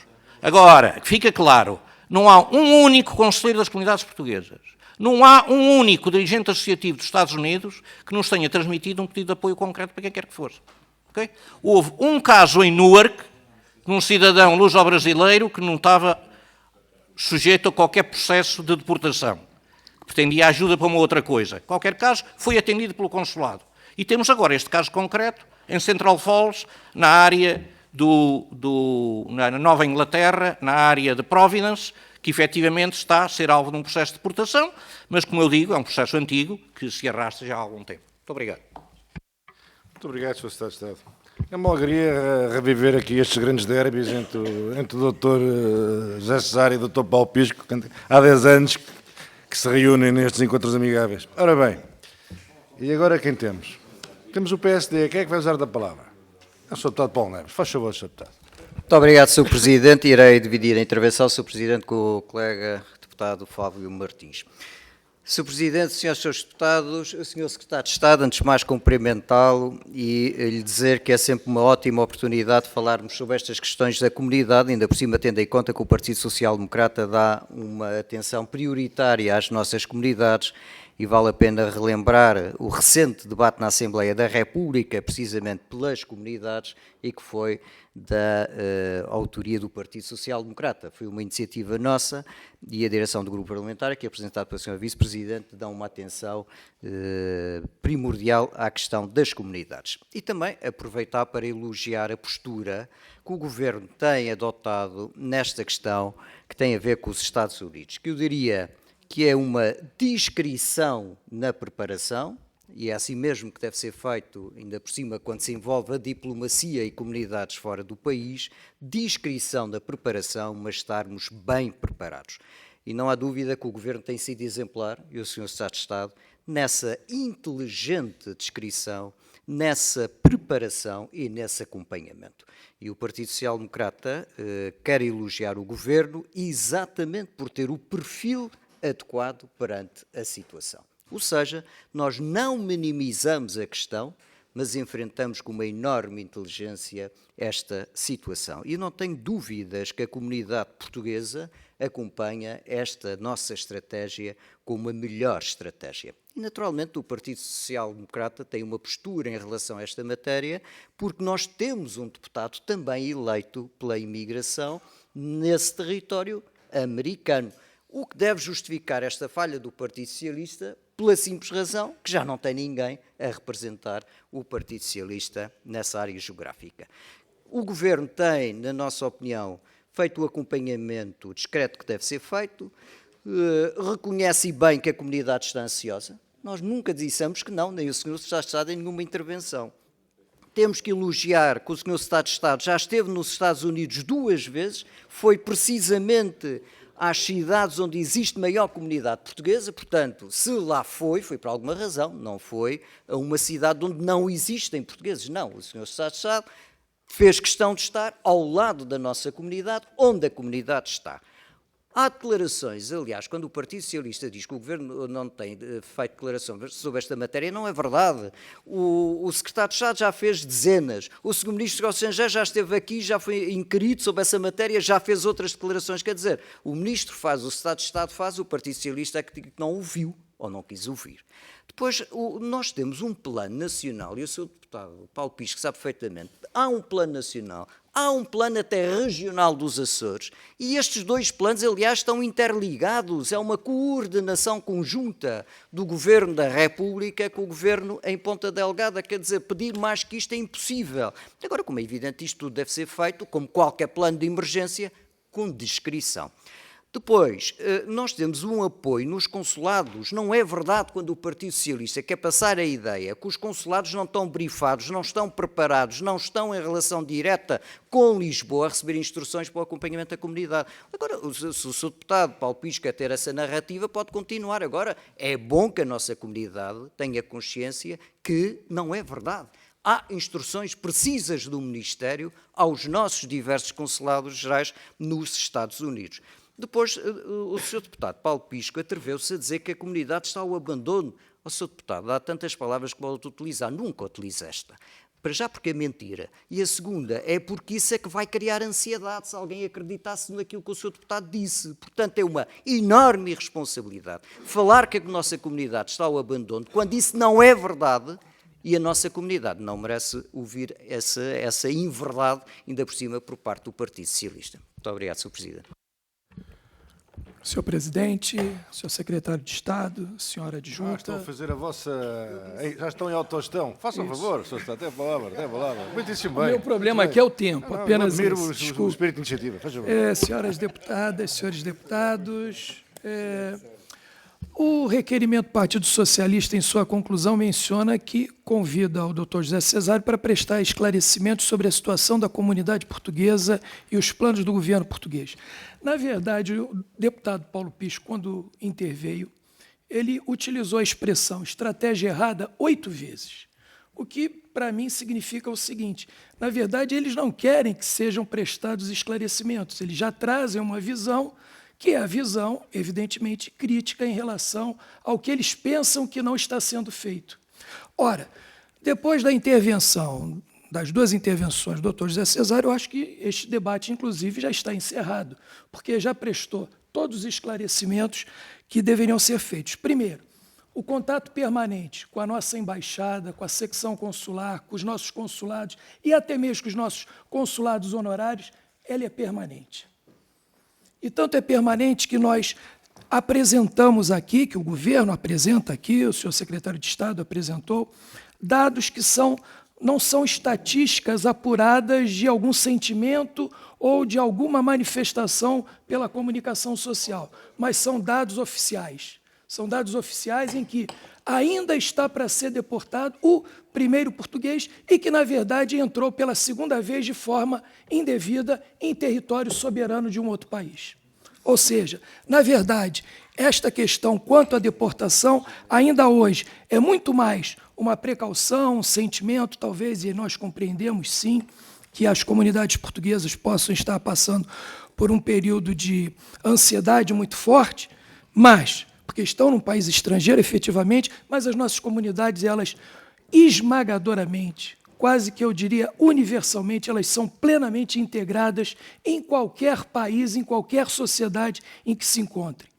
[SPEAKER 3] Agora, fica claro, não há um único conselheiro das comunidades portuguesas, não há um único dirigente associativo dos Estados Unidos que nos tenha transmitido um pedido de apoio concreto para quem quer que fosse. Okay? Houve um caso em Newark, de um cidadão luso-brasileiro que não estava sujeito a qualquer processo de deportação, que pretendia ajuda para uma outra coisa. Em qualquer caso, foi atendido pelo consulado. E temos agora este caso concreto, em Central Falls, na área na Nova Inglaterra, na área de Providence, que efetivamente está a ser alvo de um processo de deportação, mas, como eu digo, é um processo antigo que se arrasta já há algum tempo. Muito obrigado.
[SPEAKER 1] Muito obrigado, Sr. Secretário de Estado. É uma alegria reviver aqui estes grandes derbys entre o Dr. José Cesário e o Dr. Paulo Pisco, que há 10 anos que se reúnem nestes encontros amigáveis. Ora bem, e agora quem temos? Temos o PSD. Quem é que vai usar da palavra? É o Sr. Deputado Paulo Neves. Faz favor, Sr. Deputado.
[SPEAKER 4] Muito obrigado, Sr. Presidente. Irei dividir a intervenção, Sr. Presidente, com o colega deputado Fábio Martins. Sr. Presidente, Srs. Deputados, Sr. Secretário de Estado, antes de mais cumprimentá-lo e lhe dizer que é sempre uma ótima oportunidade de falarmos sobre estas questões da comunidade, ainda por cima tendo em conta que o Partido Social Democrata dá uma atenção prioritária às nossas comunidades e vale a pena relembrar o recente debate na Assembleia da República, precisamente pelas comunidades, e que foi da autoria do Partido Social Democrata. Foi uma iniciativa nossa e a direção do grupo parlamentar, que é apresentado pela Sra. Vice-Presidente, dá uma atenção primordial à questão das comunidades. E também aproveitar para elogiar a postura que o Governo tem adotado nesta questão que tem a ver com os Estados Unidos, que eu diria que é uma discrição na preparação, e é assim mesmo que deve ser feito, ainda por cima, quando se envolve a diplomacia e comunidades fora do país, discrição da preparação, mas estarmos bem preparados. E não há dúvida que o Governo tem sido exemplar, e o Sr. Secretário de Estado, nessa inteligente descrição, nessa preparação e nesse acompanhamento. E o Partido Social Democrata quer elogiar o Governo exatamente por ter o perfil adequado perante a situação. Ou seja, nós não minimizamos a questão, mas enfrentamos com uma enorme inteligência esta situação. E não tenho dúvidas que a comunidade portuguesa acompanha esta nossa estratégia como a melhor estratégia. E, naturalmente, o Partido Social Democrata tem uma postura em relação a esta matéria, porque nós temos um deputado também eleito pela imigração nesse território americano. O que deve justificar esta falha do Partido Socialista pela simples razão que já não tem ninguém a representar o Partido Socialista nessa área geográfica. O Governo tem, na nossa opinião, feito o acompanhamento discreto que deve ser feito, reconhece bem que a comunidade está ansiosa. Nós nunca dissemos que não, nem o Sr. Secretário de Estado em nenhuma intervenção. Temos que elogiar que o Sr. Secretário de Estado já esteve nos Estados Unidos 2 vezes, foi precisamente às cidades onde existe maior comunidade portuguesa, portanto, se lá foi por alguma razão, não foi a uma cidade onde não existem portugueses, não. O Sr. Secretário de Estado fez questão de estar ao lado da nossa comunidade, onde a comunidade está. Há declarações, aliás, quando o Partido Socialista diz que o Governo não tem feito declarações sobre esta matéria, não é verdade. O Secretário de Estado já fez dezenas, o Sr. Ministro dos Estrangeiros já esteve aqui, já foi inquirido sobre essa matéria, já fez outras declarações. Quer dizer, o Ministro faz, o Secretário de Estado faz, o Partido Socialista é que não ouviu ou não quis ouvir. Depois, nós temos um plano nacional, e o Sr. Deputado Paulo Pisco sabe perfeitamente, há um plano nacional, há um plano até regional dos Açores, e estes 2 planos, aliás, estão interligados, é uma coordenação conjunta do Governo da República com o Governo em Ponta Delgada, quer dizer, pedir mais que isto é impossível. Agora, como é evidente, isto tudo deve ser feito, como qualquer plano de emergência, com discrição. Depois, nós temos um apoio nos consulados. Não é verdade quando o Partido Socialista quer passar a ideia que os consulados não estão brifados, não estão preparados, não estão em relação direta com Lisboa a receber instruções para o acompanhamento da comunidade. Agora, se o Sr. Deputado Paulo Pisco quer ter essa narrativa, pode continuar. Agora, é bom que a nossa comunidade tenha consciência que não é verdade. Há instruções precisas do Ministério aos nossos diversos consulados gerais nos Estados Unidos. Depois, o Sr. Deputado Paulo Pisco atreveu-se a dizer que a comunidade está ao abandono. O Sr. Deputado, há tantas palavras que pode utilizar, nunca utiliza esta. Para já porque é mentira. E a segunda é porque isso é que vai criar ansiedade se alguém acreditasse naquilo que o Sr. Deputado disse. Portanto, é uma enorme irresponsabilidade falar que a nossa comunidade está ao abandono, quando isso não é verdade, e a nossa comunidade não merece ouvir essa inverdade, ainda por cima, por parte do Partido Socialista. Muito obrigado, Sr. Presidente.
[SPEAKER 5] Senhor Presidente, Senhor Secretário de Estado, Senhora Adjunta.
[SPEAKER 1] Estão a fazer a vossa... Já estão em autogestão. Façam um favor, Sr. Secretário. Tem a palavra. Muitíssimo bem.
[SPEAKER 5] O meu problema aqui é o tempo, apenas
[SPEAKER 1] admiro
[SPEAKER 5] isso.
[SPEAKER 1] o espírito de iniciativa. Faz favor.
[SPEAKER 5] Senhoras deputadas, senhores deputados, o requerimento do Partido Socialista, em sua conclusão, menciona que convida o Dr. José Cesário para prestar esclarecimentos sobre a situação da comunidade portuguesa e os planos do governo português. Na verdade, o deputado Paulo Pisco, quando interveio, ele utilizou a expressão estratégia errada 8 vezes, o que, para mim, significa o seguinte: na verdade, eles não querem que sejam prestados esclarecimentos, eles já trazem uma visão que é a visão, evidentemente, crítica em relação ao que eles pensam que não está sendo feito. Ora, depois da intervenção, das 2 intervenções do Dr. José Cesário, eu acho que este debate, inclusive, já está encerrado, porque já prestou todos os esclarecimentos que deveriam ser feitos. Primeiro, o contato permanente com a nossa embaixada, com a secção consular, com os nossos consulados e até mesmo com os nossos consulados honorários, ele é permanente. E tanto é permanente que nós apresentamos aqui, que o governo apresenta aqui, o senhor secretário de Estado apresentou, dados que não são estatísticas apuradas de algum sentimento ou de alguma manifestação pela comunicação social, mas são dados oficiais. São dados oficiais em que ainda está para ser deportado o primeiro português e que, na verdade, entrou pela segunda vez de forma indevida em território soberano de um outro país. Ou seja, na verdade, esta questão quanto à deportação, ainda hoje, é muito mais uma precaução, um sentimento, talvez, e nós compreendemos, sim, que as comunidades portuguesas possam estar passando por um período de ansiedade muito forte, mas, porque estão num país estrangeiro, efetivamente, mas as nossas comunidades, elas, esmagadoramente, quase que eu diria universalmente, elas são plenamente integradas em qualquer país, em qualquer sociedade em que se encontrem.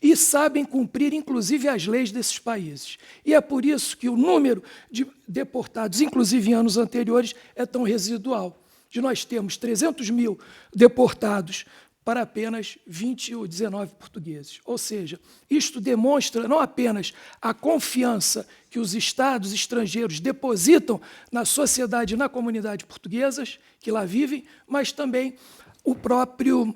[SPEAKER 5] E sabem cumprir, inclusive, as leis desses países. E é por isso que o número de deportados, inclusive em anos anteriores, é tão residual. De nós temos 300 mil deportados para apenas 20 ou 19 portugueses. Ou seja, isto demonstra não apenas a confiança que os Estados estrangeiros depositam na sociedade e na comunidade portuguesas que lá vivem, mas também o próprio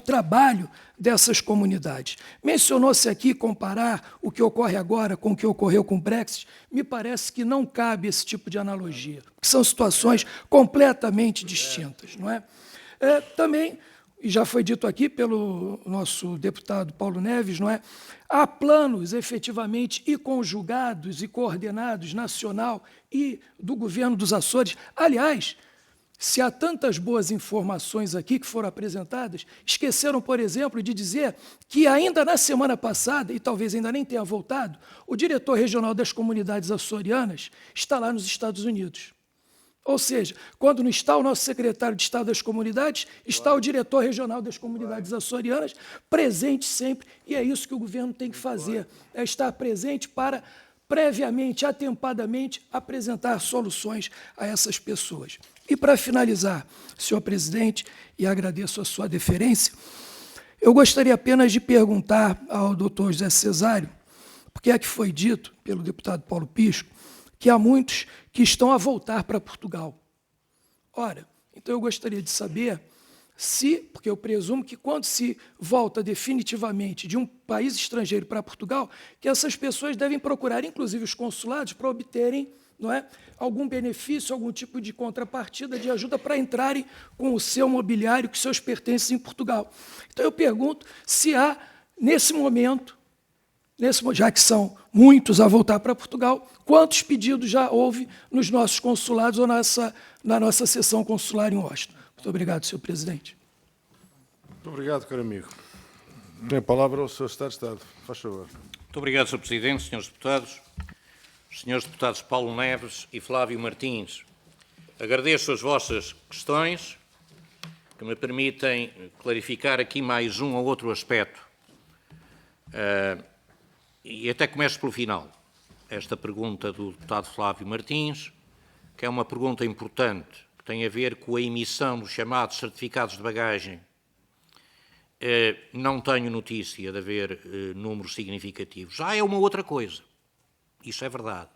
[SPEAKER 5] trabalho dessas comunidades. Mencionou-se aqui comparar o que ocorre agora com o que ocorreu com o Brexit. Me parece que não cabe esse tipo de analogia, porque são situações completamente distintas, não é? Também, e já foi dito aqui pelo nosso deputado Paulo Neves, não é? Há planos efetivamente e conjugados e coordenados nacional e do governo dos Açores. Aliás, se há tantas boas informações aqui que foram apresentadas, esqueceram, por exemplo, de dizer que ainda na semana passada, e talvez ainda nem tenha voltado, o diretor regional das comunidades açorianas está lá nos Estados Unidos. Ou seja, quando não está o nosso secretário de Estado das Comunidades, está o diretor regional das comunidades açorianas, presente sempre, e é isso que o governo tem que fazer, é estar presente para, previamente, atempadamente, apresentar soluções a essas pessoas. E, para finalizar, senhor presidente, e agradeço a sua deferência, eu gostaria apenas de perguntar ao doutor José Cesário, porque é que foi dito pelo deputado Paulo Pisco, que há muitos que estão a voltar para Portugal. Ora, então eu gostaria de saber se, porque eu presumo que quando se volta definitivamente de um país estrangeiro para Portugal, que essas pessoas devem procurar, inclusive os consulados, para obterem, não é, algum benefício, algum tipo de contrapartida, de ajuda para entrarem com o seu mobiliário, com seus pertences em Portugal. Então eu pergunto se há, nesse momento, já que são muitos a voltar para Portugal, quantos pedidos já houve nos nossos consulados ou na nossa seção consular em Washington? Muito obrigado, senhor presidente.
[SPEAKER 1] Muito obrigado, caro amigo. Tem a palavra o Sr. Secretário de Estado. Faz favor.
[SPEAKER 3] Muito obrigado, Sr. Presidente, Srs. Deputados, Srs. Deputados Paulo Neves e Flávio Martins. Agradeço as vossas questões, que me permitem clarificar aqui mais um ou outro aspecto. E até começo pelo final. Esta pergunta do deputado Flávio Martins, que é uma pergunta importante, que tem a ver com a emissão dos chamados certificados de bagagem. Não tenho notícia de haver números significativos. Já é uma outra coisa. Isso é verdade.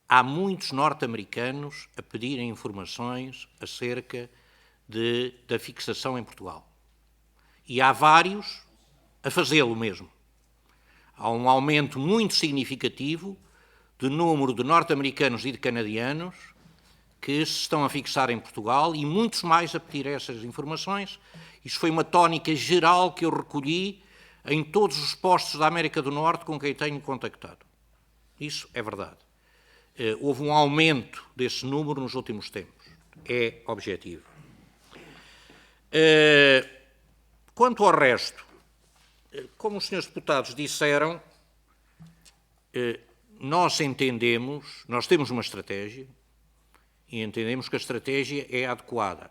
[SPEAKER 3] Há muitos norte-americanos a pedirem informações acerca da fixação em Portugal. E há vários a fazê-lo mesmo. Há um aumento muito significativo do número de norte-americanos e de canadianos que se estão a fixar em Portugal e muitos mais a pedir essas informações. Isto foi uma tónica geral que eu recolhi em todos os postos da América do Norte com quem tenho contactado. Isso é verdade. Houve um aumento desse número nos últimos tempos. É objetivo. Quanto ao resto, como os senhores deputados disseram, nós entendemos, nós temos uma estratégia e entendemos que a estratégia é adequada.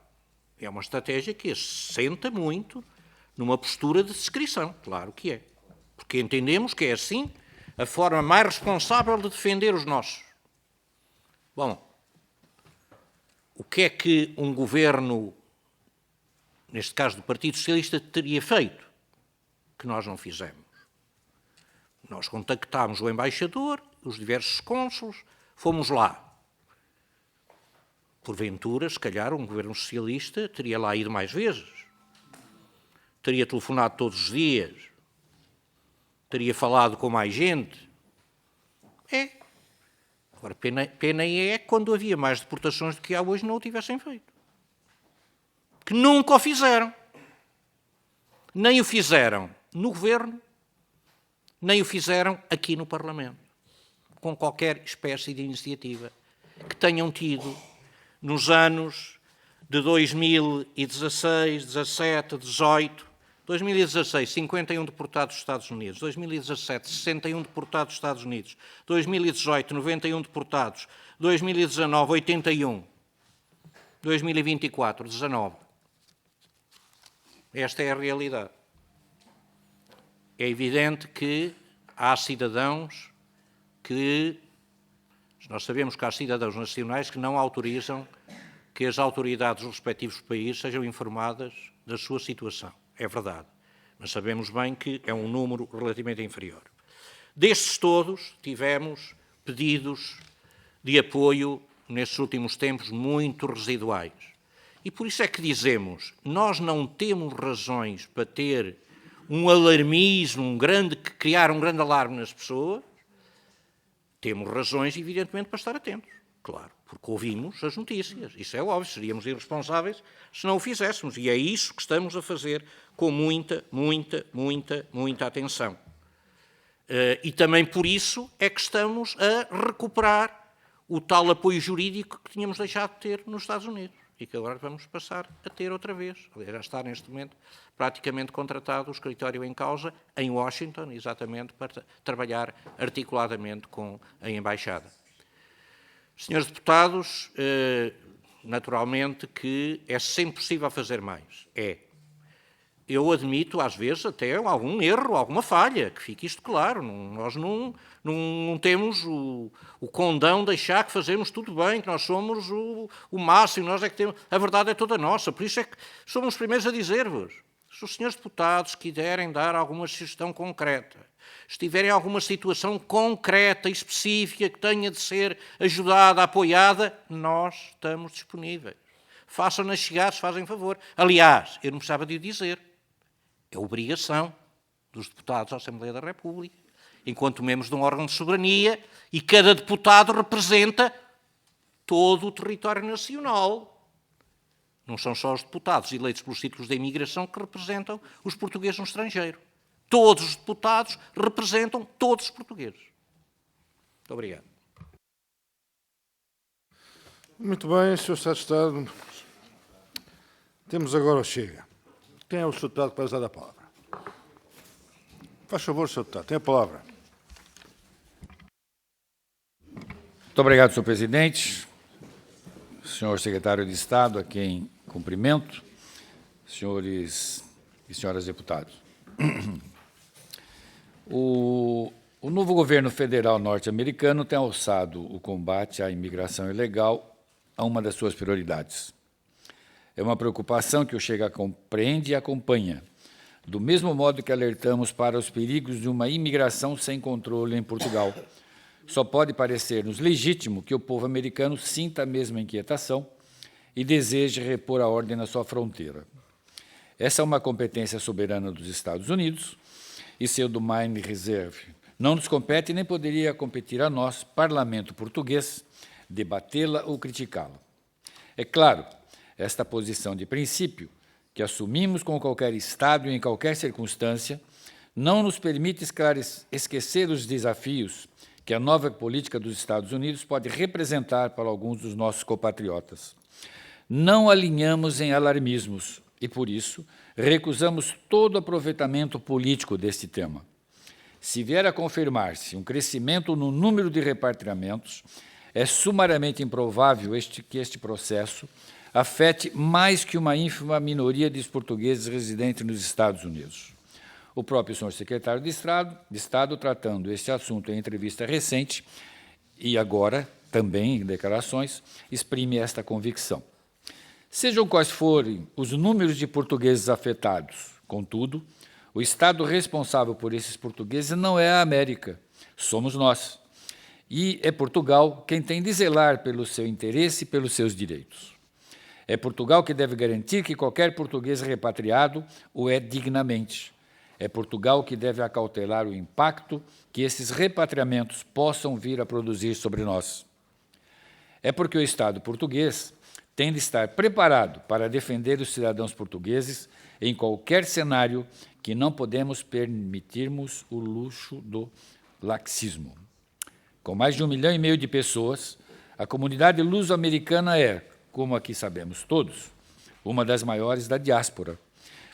[SPEAKER 3] É uma estratégia que assenta muito numa postura de descrição, claro que é. Porque entendemos que é assim a forma mais responsável de defender os nossos. Bom, o que é que um governo, neste caso do Partido Socialista, teria feito que nós não fizemos? Nós contactámos o embaixador, os diversos cônsulos, fomos lá. Porventura, se calhar, um governo socialista teria lá ido mais vezes, teria telefonado todos os dias, teria falado com mais gente. É. Agora, pena é quando havia mais deportações do que há hoje não o tivessem feito. Que nunca o fizeram. Nem o fizeram no governo, nem o fizeram aqui no Parlamento, com qualquer espécie de iniciativa que tenham tido nos anos de 2016, 17, 18, 2016, 51 deportados dos Estados Unidos, 2017, 61 deportados dos Estados Unidos, 2018, 91 deportados, 2019, 81, 2024, 19. Esta é a realidade. É evidente que há cidadãos que, nós sabemos que há cidadãos nacionais que não autorizam que as autoridades dos respectivos países sejam informadas da sua situação. É verdade, mas sabemos bem que é um número relativamente inferior. Destes todos, tivemos pedidos de apoio, nestes últimos tempos, muito residuais. E por isso é que dizemos, nós não temos razões para ter um alarmismo, criar um grande alarme nas pessoas. Temos razões, evidentemente, para estar atentos, claro, porque ouvimos as notícias, isso é óbvio, seríamos irresponsáveis se não o fizéssemos, e é isso que estamos a fazer com muita atenção. E também por isso é que estamos a recuperar o tal apoio jurídico que tínhamos deixado de ter nos Estados Unidos e que agora vamos passar a ter outra vez. Aliás, já está neste momento praticamente contratado o escritório em causa em Washington, exatamente para trabalhar articuladamente com a Embaixada. Senhores deputados, naturalmente que é sempre possível fazer mais. É. Eu admito, às vezes, até algum erro, alguma falha, que fique isto claro. Nós não temos o condão de achar que fazemos tudo bem, que nós somos o máximo, nós é que temos... A verdade é toda nossa, por isso é que somos os primeiros a dizer-vos. Se os senhores deputados quiserem dar alguma sugestão concreta, se tiverem alguma situação concreta e específica que tenha de ser ajudada, apoiada, nós estamos disponíveis. Façam-nas chegar, se fazem favor. Aliás, eu não precisava de o dizer. É obrigação dos deputados da Assembleia da República, enquanto membros de um órgão de soberania, e cada deputado representa todo o território nacional. Não são só os deputados eleitos pelos círculos da imigração que representam os portugueses no estrangeiro. Todos os deputados representam todos os portugueses. Muito obrigado.
[SPEAKER 1] Muito bem, Sr. Secretário de Estado. Temos agora o Chega. Quem é o Sr. Deputado que vai usar a palavra? Faz favor, Sr. Deputado, tem a palavra.
[SPEAKER 6] Muito obrigado, Sr. Presidente, Sr. Secretário de Estado, a quem cumprimento, senhores e senhoras deputados. O novo governo federal norte-americano tem alçado o combate à imigração ilegal a uma das suas prioridades. É uma preocupação que o Chega compreende e acompanha, do mesmo modo que alertamos para os perigos de uma imigração sem controle em Portugal. Só pode parecer-nos legítimo que o povo americano sinta a mesma inquietação e deseje repor a ordem na sua fronteira. Essa é uma competência soberana dos Estados Unidos e seu Domain Reserve. Não nos compete nem poderia competir a nós, parlamento português, debatê-la ou criticá-la. É claro, esta posição de princípio, que assumimos com qualquer Estado e em qualquer circunstância, não nos permite esquecer os desafios que a nova política dos Estados Unidos pode representar para alguns dos nossos compatriotas. Não alinhamos em alarmismos e, por isso, recusamos todo aproveitamento político deste tema. Se vier a confirmar-se um crescimento no número de repatriamentos, é sumariamente improvável que este processo afete mais que uma ínfima minoria de portugueses residentes nos Estados Unidos. o próprio senhor secretário de Estado, tratando este assunto em entrevista recente e agora, também em declarações, exprime esta convicção. Sejam quais forem os números de portugueses afetados, contudo, o Estado responsável por esses portugueses não é a América, somos nós. E é Portugal quem tem de zelar pelo seu interesse e pelos seus direitos. É Portugal que deve garantir que qualquer português repatriado o é dignamente. É Portugal que deve acautelar o impacto que esses repatriamentos possam vir a produzir sobre nós. É porque o Estado português tem de estar preparado para defender os cidadãos portugueses em qualquer cenário que não podemos permitirmos o luxo do laxismo. Com mais de 1,5 milhão de pessoas, a comunidade luso-americana é, como aqui sabemos todos, uma das maiores da diáspora.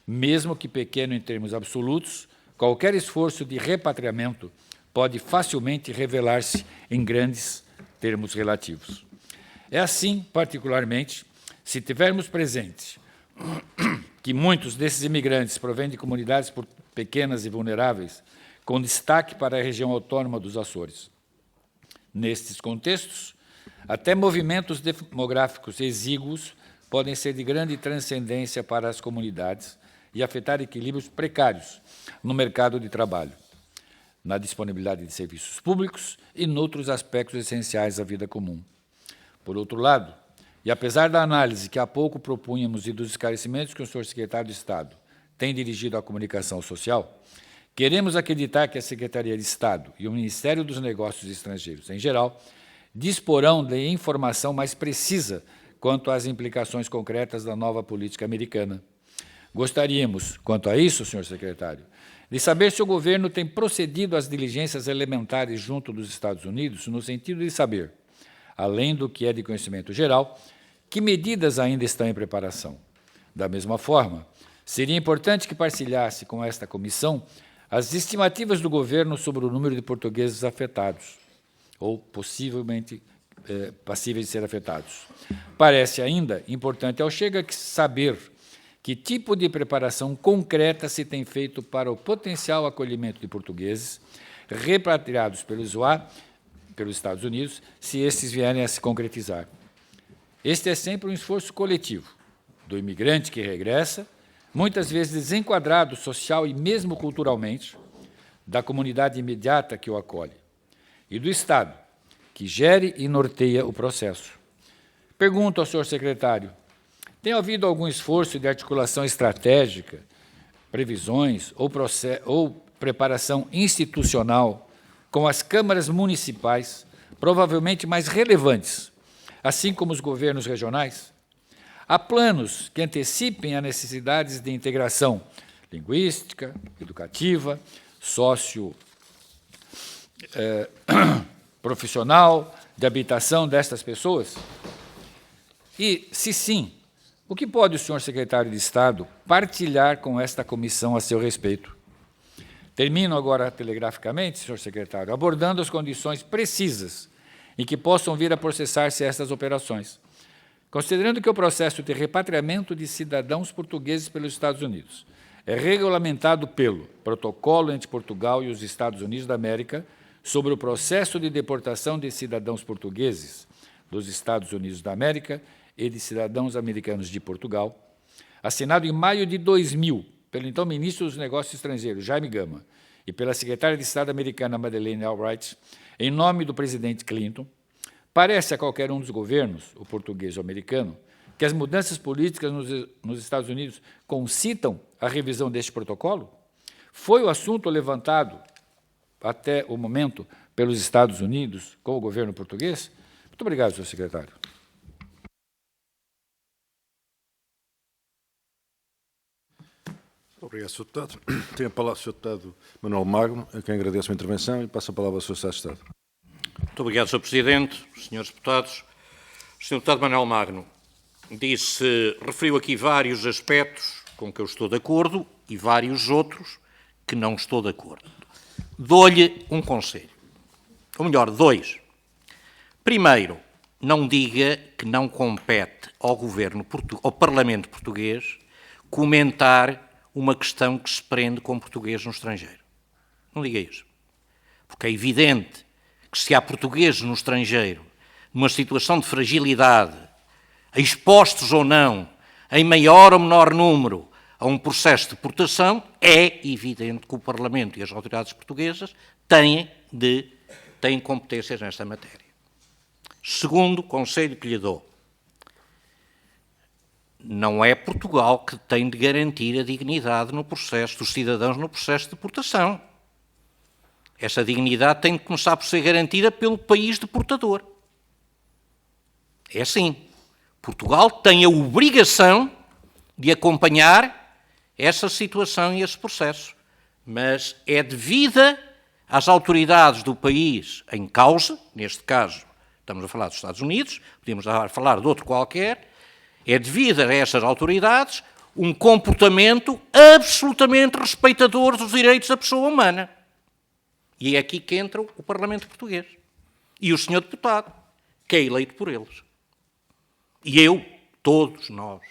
[SPEAKER 6] Mesmo que pequeno em termos absolutos, qualquer esforço de repatriamento pode facilmente revelar-se em grandes termos relativos. É assim, particularmente, se tivermos presente que muitos desses imigrantes provêm de comunidades pequenas e vulneráveis, com destaque para a região autônoma dos Açores. Nestes contextos, até movimentos demográficos exíguos podem ser de grande transcendência para as comunidades e afetar equilíbrios precários no mercado de trabalho, na disponibilidade de serviços públicos e noutros aspectos essenciais da vida comum. Por outro lado, e apesar da análise que há pouco propunhamos e dos esclarecimentos que o senhor secretário de Estado tem dirigido à comunicação social, queremos acreditar que a Secretaria de Estado e o Ministério dos Negócios Estrangeiros, em geral, disporão de informação mais precisa quanto às implicações concretas da nova política americana. Gostaríamos, quanto a isso, senhor secretário, de saber se o governo tem procedido às diligências elementares junto dos Estados Unidos, no sentido de saber, além do que é de conhecimento geral, que medidas ainda estão em preparação. Da mesma forma, seria importante que partilhasse com esta comissão as estimativas do governo sobre o número de portugueses afetados, ou possivelmente passíveis de ser afetados. Parece ainda importante ao Chega saber que tipo de preparação concreta se tem feito para o potencial acolhimento de portugueses repatriados pelos Estados Unidos, se estes vierem a se concretizar. Este é sempre um esforço coletivo do imigrante que regressa, muitas vezes desenquadrado social e mesmo culturalmente, da comunidade imediata que o acolhe, e do Estado, que gere e norteia o processo. Pergunto ao senhor secretário, tem havido algum esforço de articulação estratégica, previsões ou preparação institucional com as câmaras municipais, provavelmente mais relevantes, assim como os governos regionais? Há planos que antecipem as necessidades de integração linguística, educativa, profissional, de habitação destas pessoas? E, se sim, o que pode o senhor secretário de Estado partilhar com esta comissão a seu respeito? Termino agora telegraficamente, senhor secretário, abordando as condições precisas em que possam vir a processar-se estas operações. Considerando que o processo de repatriamento de cidadãos portugueses pelos Estados Unidos é regulamentado pelo Protocolo entre Portugal e os Estados Unidos da América sobre o processo de deportação de cidadãos portugueses dos Estados Unidos da América e de cidadãos americanos de Portugal, assinado em maio de 2000 pelo então ministro dos Negócios Estrangeiros, Jaime Gama, e pela secretária de Estado americana, Madeleine Albright, em nome do presidente Clinton, parece a qualquer um dos governos, o português ou o americano, que as mudanças políticas nos Estados Unidos concitam a revisão deste protocolo? Foi o assunto levantado, até o momento, pelos Estados Unidos com o governo português? Muito obrigado, senhor secretário.
[SPEAKER 1] Obrigado, Sr. Deputado. Tem a palavra o Sr. Deputado Manuel Magno, a quem agradeço a intervenção e passo a palavra ao Sr. Secretário de Estado.
[SPEAKER 3] Muito obrigado, Sr. Presidente, Srs. Deputados. O Sr. Deputado Manuel Magno referiu aqui vários aspectos com que eu estou de acordo e vários outros que não estou de acordo. Dou-lhe um conselho, ou melhor, dois. Primeiro, não diga que não compete ao Parlamento português comentar uma questão que se prende com português no estrangeiro. Não diga isso. Porque é evidente que se há portugueses no estrangeiro, numa situação de fragilidade, expostos ou não, em maior ou menor número, a um processo de deportação, é evidente que o Parlamento e as autoridades portuguesas têm competências nesta matéria. Segundo conselho que lhe dou, não é Portugal que tem de garantir a dignidade no processo dos cidadãos no processo de deportação. Essa dignidade tem de começar por ser garantida pelo país deportador. É assim. Portugal tem a obrigação de acompanhar essa situação e esse processo, mas é devida às autoridades do país em causa, neste caso estamos a falar dos Estados Unidos, podemos falar de outro qualquer, é devido a essas autoridades um comportamento absolutamente respeitador dos direitos da pessoa humana. E é aqui que entra o Parlamento português. E o senhor deputado, que é eleito por eles. E eu, todos nós,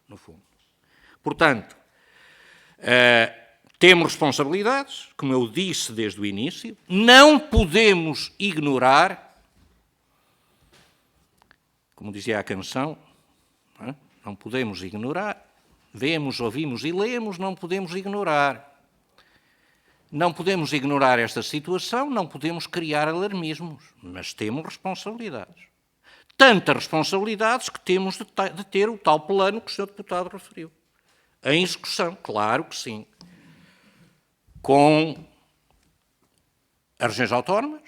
[SPEAKER 3] no fundo. Portanto, temos responsabilidades, como eu disse desde o início, não podemos ignorar, como dizia a canção, não podemos ignorar, vemos, ouvimos e lemos, não podemos ignorar. Não podemos ignorar esta situação, não podemos criar alarmismos, mas temos responsabilidades. Tantas responsabilidades que temos de ter o tal plano que o Sr. Deputado referiu. Em execução, claro que sim. Com as regiões autónomas,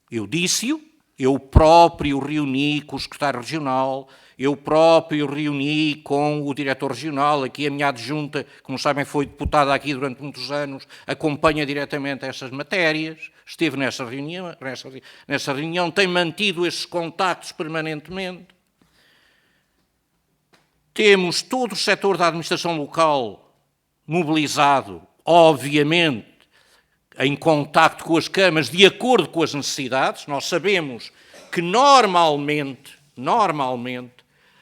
[SPEAKER 3] eu disse-o, eu próprio reuni com o secretário regional, eu próprio reuni com o diretor regional, aqui a minha adjunta, como sabem, foi deputada aqui durante muitos anos, acompanha diretamente essas matérias, esteve nessa reunião, tem mantido esses contactos permanentemente. Temos todo o setor da administração local mobilizado, obviamente, em contacto com as câmaras, de acordo com as necessidades. Nós sabemos que normalmente,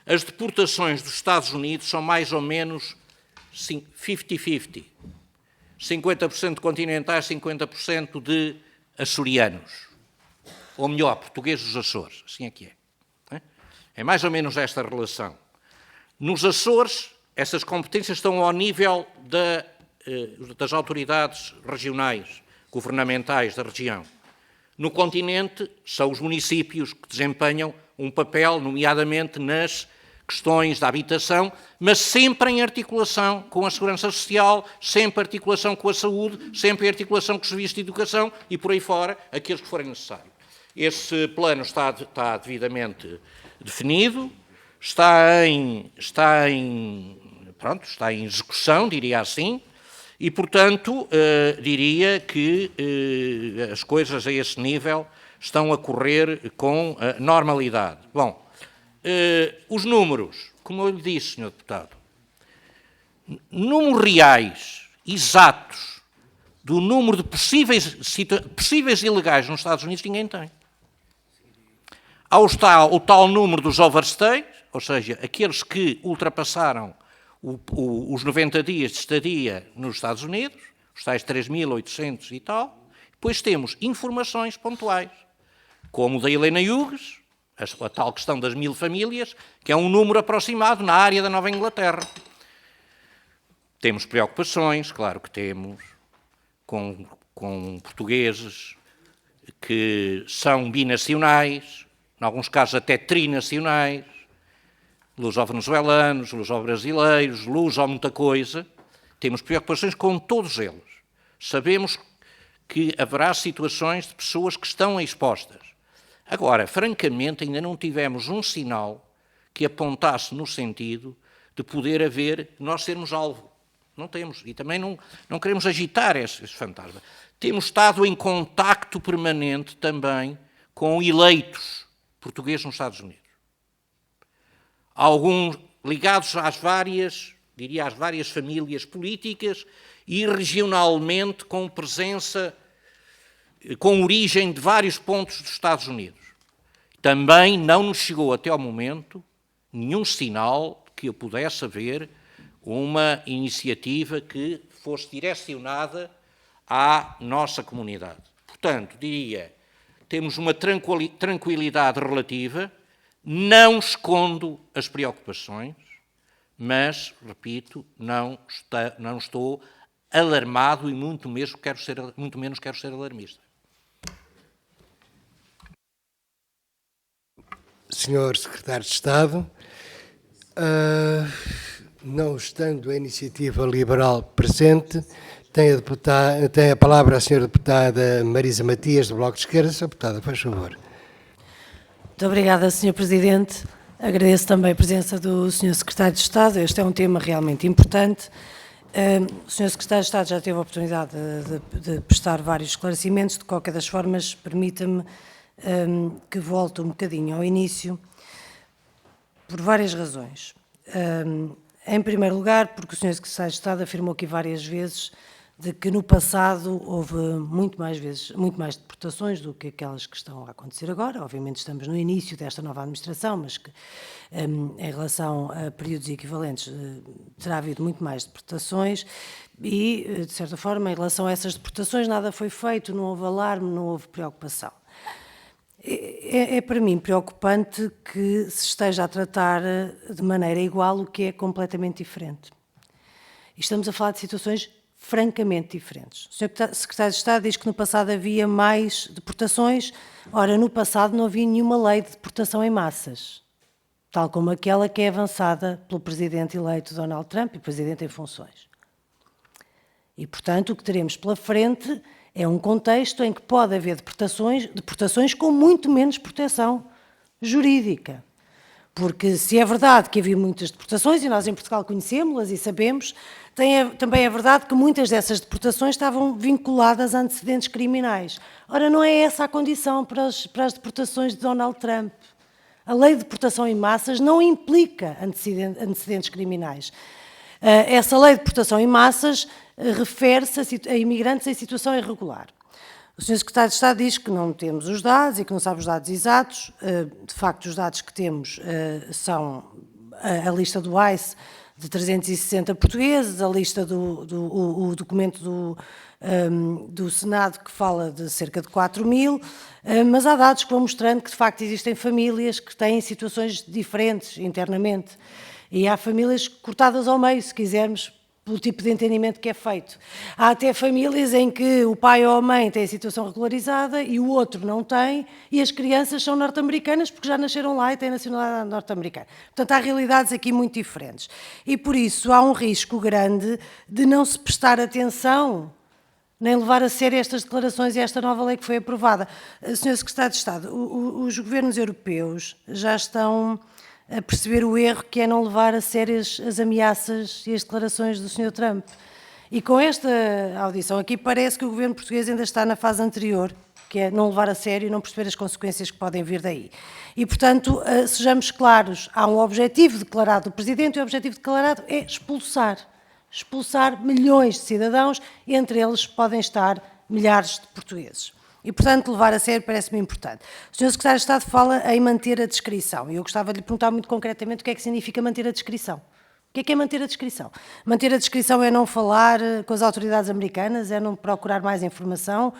[SPEAKER 3] as deportações dos Estados Unidos são mais ou menos 50-50. 50% de continentais, 50% de açorianos. Ou melhor, portugueses dos Açores. Assim é que é. É mais ou menos esta relação. Nos Açores, essas competências estão ao nível das autoridades regionais, governamentais da região. No continente, são os municípios que desempenham um papel, nomeadamente nas questões da habitação, mas sempre em articulação com a segurança social, sempre em articulação com a saúde, sempre em articulação com os serviços de educação e por aí fora, aqueles que forem necessários. Esse plano está devidamente definido, está em execução, diria assim, e, portanto, diria que as coisas a esse nível estão a correr com normalidade. Bom, os números, como eu lhe disse, Sr. Deputado, números reais, exatos, do número de possíveis ilegais nos Estados Unidos, ninguém tem. Há o tal número dos overstays, ou seja, aqueles que ultrapassaram os 90 dias de estadia nos Estados Unidos, os tais 3.800 e tal. Depois temos informações pontuais, como o da Helena Hughes, a tal questão das 1000 famílias, que é um número aproximado na área da Nova Inglaterra. Temos preocupações, claro que temos, com portugueses que são binacionais, em alguns casos até trinacionais, luso-venezuelanos, luso-brasileiros, luso-muita coisa. Temos preocupações com todos eles. Sabemos que haverá situações de pessoas que estão expostas. Agora, francamente, ainda não tivemos um sinal que apontasse no sentido de poder haver, nós sermos alvo. Não temos. E também não queremos agitar esse fantasma. Temos estado em contacto permanente também com eleitos portugueses nos Estados Unidos. Alguns ligados às várias famílias políticas e regionalmente com presença, com origem de vários pontos dos Estados Unidos. Também não nos chegou até ao momento nenhum sinal que eu pudesse haver uma iniciativa que fosse direcionada à nossa comunidade. Portanto, diria, temos uma tranquilidade relativa, não escondo as preocupações, mas, repito, não estou alarmado e muito menos quero ser alarmista.
[SPEAKER 7] Senhor Secretário de Estado, não estando a Iniciativa Liberal presente, tem a palavra a senhora deputada Marisa Matias, do Bloco de Esquerda. Senhora deputada, faz favor.
[SPEAKER 8] Muito obrigada, Sr. Presidente. Agradeço também a presença do Sr. Secretário de Estado. Este é um tema realmente importante. O Sr. Secretário de Estado já teve a oportunidade de prestar vários esclarecimentos. De qualquer das formas, permita-me que volte um bocadinho ao início, por várias razões. Em primeiro lugar, porque o Sr. Secretário de Estado afirmou aqui várias vezes de que no passado houve muito mais deportações do que aquelas que estão a acontecer agora. Obviamente estamos no início desta nova administração, mas que em relação a períodos equivalentes terá havido muito mais deportações e, de certa forma, em relação a essas deportações nada foi feito, não houve alarme, não houve preocupação. É para mim preocupante que se esteja a tratar de maneira igual o que é completamente diferente. E estamos a falar de situações francamente diferentes. O Sr. Secretário de Estado diz que no passado havia mais deportações. Ora, no passado não havia nenhuma lei de deportação em massas, tal como aquela que é avançada pelo Presidente eleito Donald Trump e Presidente em funções. E, portanto, o que teremos pela frente é um contexto em que pode haver deportações com muito menos proteção jurídica. Porque se é verdade que havia muitas deportações, e nós em Portugal conhecemos-las e sabemos, também é verdade que muitas dessas deportações estavam vinculadas a antecedentes criminais. Ora, não é essa a condição para as deportações de Donald Trump. A lei de deportação em massas não implica antecedentes criminais. Essa lei de deportação em massas refere-se a imigrantes em situação irregular. O Sr. Secretário de Estado diz que não temos os dados e que não sabe os dados exatos. De facto, os dados que temos são a lista do ICE de 360 portugueses, a lista o documento do Senado que fala de cerca de 4.000, mas há dados que vão mostrando que, de facto, existem famílias que têm situações diferentes internamente. E há famílias cortadas ao meio, se quisermos, pelo tipo de entendimento que é feito. Há até famílias em que o pai ou a mãe têm a situação regularizada e o outro não tem, e as crianças são norte-americanas porque já nasceram lá e têm nacionalidade norte-americana. Portanto, há realidades aqui muito diferentes. E, por isso, há um risco grande de não se prestar atenção nem levar a sério estas declarações e esta nova lei que foi aprovada. Sr. Secretário de Estado, os governos europeus já estão a perceber o erro que é não levar a sério as ameaças e as declarações do Sr. Trump. E com esta audição aqui parece que o governo português ainda está na fase anterior, que é não levar a sério e não perceber as consequências que podem vir daí. E, portanto, sejamos claros, há um objetivo declarado do Presidente e o objetivo declarado é expulsar milhões de cidadãos, entre eles podem estar milhares de portugueses. E, portanto, levar a sério parece-me importante. O Sr. Secretário de Estado fala em manter a descrição, e eu gostava de lhe perguntar muito concretamente o que é que significa manter a descrição. O que é manter a descrição? Manter a descrição é não falar com as autoridades americanas, é não procurar mais informação,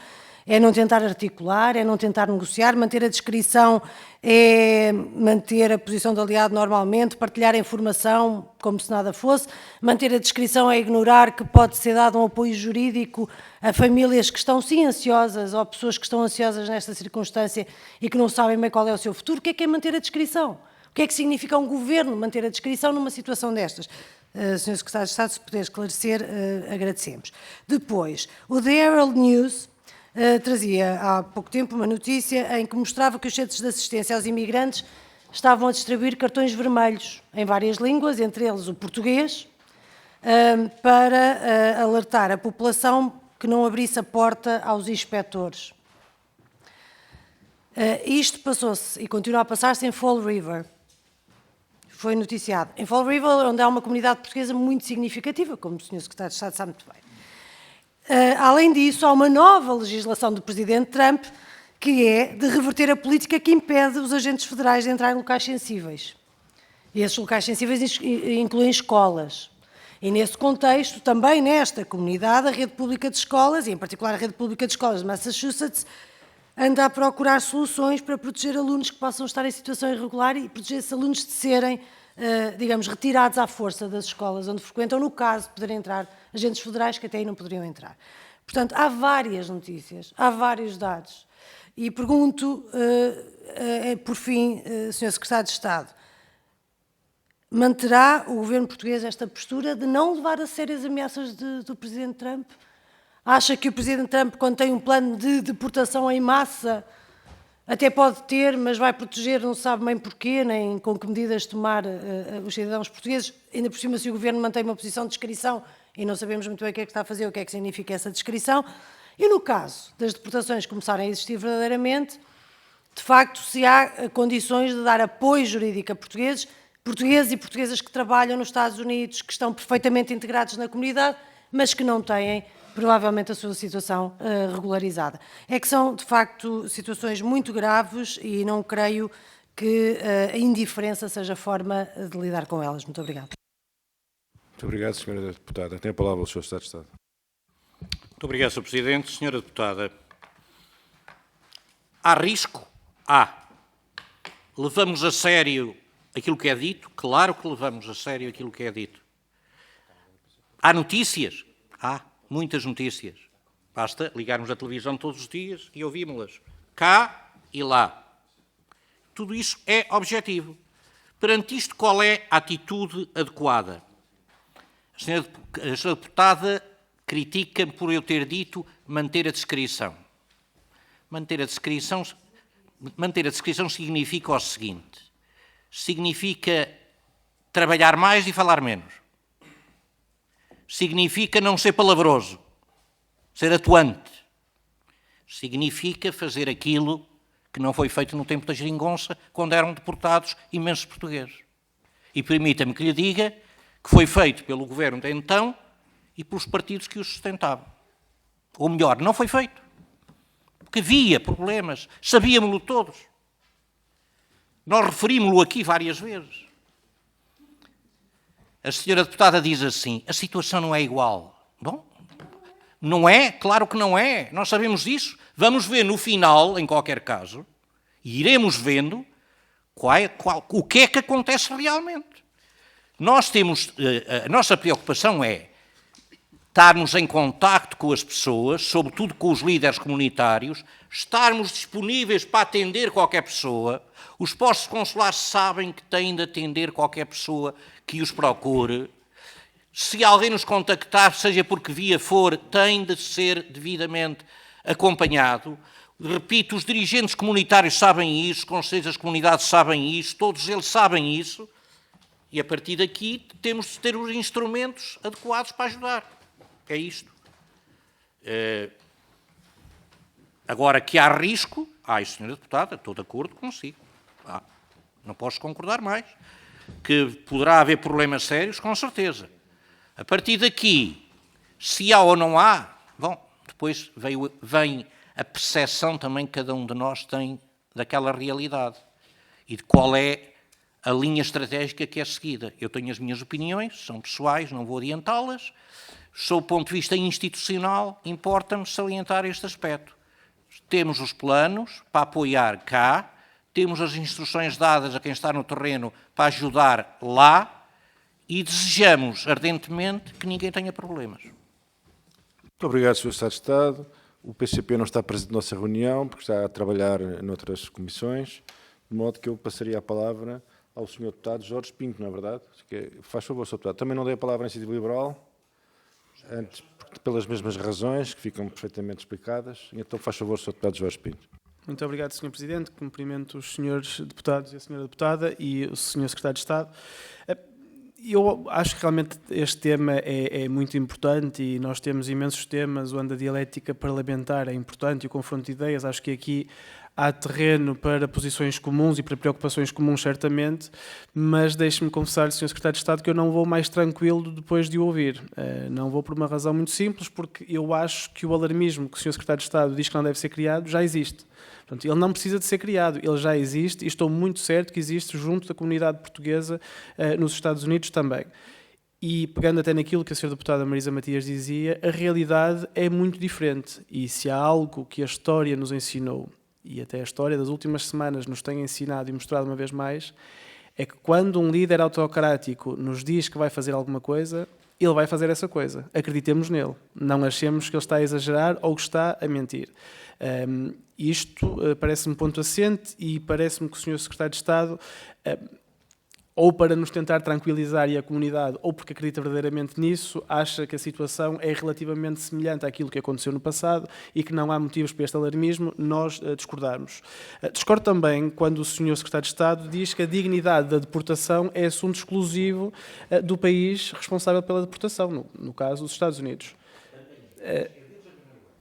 [SPEAKER 8] é não tentar articular, é não tentar negociar. Manter a descrição é manter a posição de aliado normalmente, partilhar a informação como se nada fosse. Manter a descrição é ignorar que pode ser dado um apoio jurídico a famílias que estão sim ansiosas ou pessoas que estão ansiosas nesta circunstância e que não sabem bem qual é o seu futuro. O que é manter a descrição? O que é que significa um governo manter a descrição numa situação destas? Sr. Secretário de Estado, se puder esclarecer, agradecemos. Depois, o The Herald News trazia há pouco tempo uma notícia em que mostrava que os centros de assistência aos imigrantes estavam a distribuir cartões vermelhos em várias línguas, entre eles o português, para alertar a população que não abrisse a porta aos inspectores. Isto passou-se e continua a passar-se em Fall River. Foi noticiado. Em Fall River, onde há uma comunidade portuguesa muito significativa, como o Sr. Secretário de Estado sabe muito bem. Além disso, há uma nova legislação do Presidente Trump, que é de reverter a política que impede os agentes federais de entrar em locais sensíveis. E esses locais sensíveis incluem escolas. E nesse contexto, também nesta comunidade, a rede pública de escolas, e em particular a rede pública de escolas de Massachusetts, anda a procurar soluções para proteger alunos que possam estar em situação irregular e proteger esses alunos de serem, digamos, retirados à força das escolas onde frequentam, no caso de poderem entrar agentes federais que até aí não poderiam entrar. Portanto, há várias notícias, há vários dados. E pergunto, por fim, Sr. Secretário de Estado, manterá o governo português esta postura de não levar a sério as ameaças do Presidente Trump? Acha que o Presidente Trump, quando tem um plano de deportação em massa, até pode ter, mas vai proteger, não sabe bem porquê, nem com que medidas tomar os cidadãos portugueses, ainda por cima se o governo mantém uma posição de descrição e não sabemos muito bem o que é que está a fazer, o que é que significa essa descrição. E no caso das deportações começarem a existir verdadeiramente, de facto, se há condições de dar apoio jurídico a portugueses e portuguesas que trabalham nos Estados Unidos, que estão perfeitamente integrados na comunidade, mas que não têm, provavelmente, a sua situação regularizada. É que são, de facto, situações muito graves e não creio que a indiferença seja a forma de lidar com elas. Muito obrigada.
[SPEAKER 1] Muito obrigado, Sra. Deputada. Tem a palavra o Sr. Secretário de Estado.
[SPEAKER 3] Muito obrigado, Sr. Presidente. Sra. Deputada, há risco? Há. Levamos a sério aquilo que é dito? Claro que levamos a sério aquilo que é dito. Há notícias? Há muitas notícias. Basta ligarmos a televisão todos os dias e ouvimos-las. Cá e lá. Tudo isso é objetivo. Perante isto, qual é a atitude adequada? A senhora deputada critica-me por eu ter dito manter a descrição. Manter a descrição significa o seguinte: significa trabalhar mais e falar menos. Significa não ser palavroso, ser atuante. Significa fazer aquilo que não foi feito no tempo da geringonça, quando eram deportados imensos portugueses. E permita-me que lhe diga que foi feito pelo governo de então e pelos partidos que os sustentavam. Ou melhor, não foi feito. Porque havia problemas, sabíamos-lo todos. Nós referimos-lo aqui várias vezes. A senhora deputada diz assim: a situação não é igual. Bom, não é? Claro que não é. Nós sabemos disso. Vamos ver no final, em qualquer caso, e iremos vendo o que é que acontece realmente. Nós temos, a nossa preocupação é estarmos em contacto com as pessoas, sobretudo com os líderes comunitários, estarmos disponíveis para atender qualquer pessoa. Os postos consulares sabem que têm de atender qualquer pessoa que os procure. Se alguém nos contactar, seja por que via for, tem de ser devidamente acompanhado. Repito, os dirigentes comunitários sabem isso, os conselhos das comunidades sabem isso, todos eles sabem isso, e a partir daqui temos de ter os instrumentos adequados para ajudar. É isto. Agora que há risco, senhora deputada, estou de acordo consigo. Não posso concordar mais. Que poderá haver problemas sérios, com certeza. A partir daqui, se há ou não há, bom, depois vem a percepção também que cada um de nós tem daquela realidade e de qual é a linha estratégica que é seguida. Eu tenho as minhas opiniões, são pessoais, não vou adiantá-las. Sob o ponto de vista institucional, importa-me salientar este aspecto. Temos os planos para apoiar cá, temos as instruções dadas a quem está no terreno para ajudar lá e desejamos ardentemente que ninguém tenha problemas.
[SPEAKER 1] Muito obrigado, Sr. Secretário de Estado. O PCP não está presente na nossa reunião porque está a trabalhar noutras comissões, de modo que eu passaria a palavra ao Sr. Deputado Jorge Pinto, não é verdade? Faz favor, Sr. Deputado. Também não dei a palavra à Iniciativa Liberal, antes, pelas mesmas razões que ficam perfeitamente explicadas. Então, faz favor, Sr. Deputado Jorge Pinto.
[SPEAKER 9] Muito obrigado, Sr. Presidente. Cumprimento os senhores deputados e a senhora deputada e o Sr. Secretário de Estado. Eu acho que realmente este tema é muito importante e nós temos imensos temas onde a dialética parlamentar é importante e o confronto de ideias. Acho que aqui há terreno para posições comuns e para preocupações comuns, certamente, mas deixe-me confessar, Sr. Secretário de Estado, que eu não vou mais tranquilo depois de o ouvir. Não vou por uma razão muito simples, porque eu acho que o alarmismo que o Sr. Secretário de Estado diz que não deve ser criado já existe. Portanto, ele não precisa de ser criado, ele já existe e estou muito certo que existe junto da comunidade portuguesa nos Estados Unidos também. E pegando até naquilo que a Sra. Deputada Marisa Matias dizia, a realidade é muito diferente. E se há algo que a história nos ensinou, e até a história das últimas semanas nos tem ensinado e mostrado uma vez mais, é que quando um líder autocrático nos diz que vai fazer alguma coisa, ele vai fazer essa coisa. Acreditemos nele. Não achemos que ele está a exagerar ou que está a mentir. Isto parece-me ponto assente e parece-me que o Sr. Secretário de Estado, ou para nos tentar tranquilizar e a comunidade, ou porque acredita verdadeiramente nisso, acha que a situação é relativamente semelhante àquilo que aconteceu no passado e que não há motivos para este alarmismo, nós discordarmos. Discordo também quando o Sr. Secretário de Estado diz que a dignidade da deportação é assunto exclusivo do país responsável pela deportação, no caso, os Estados Unidos.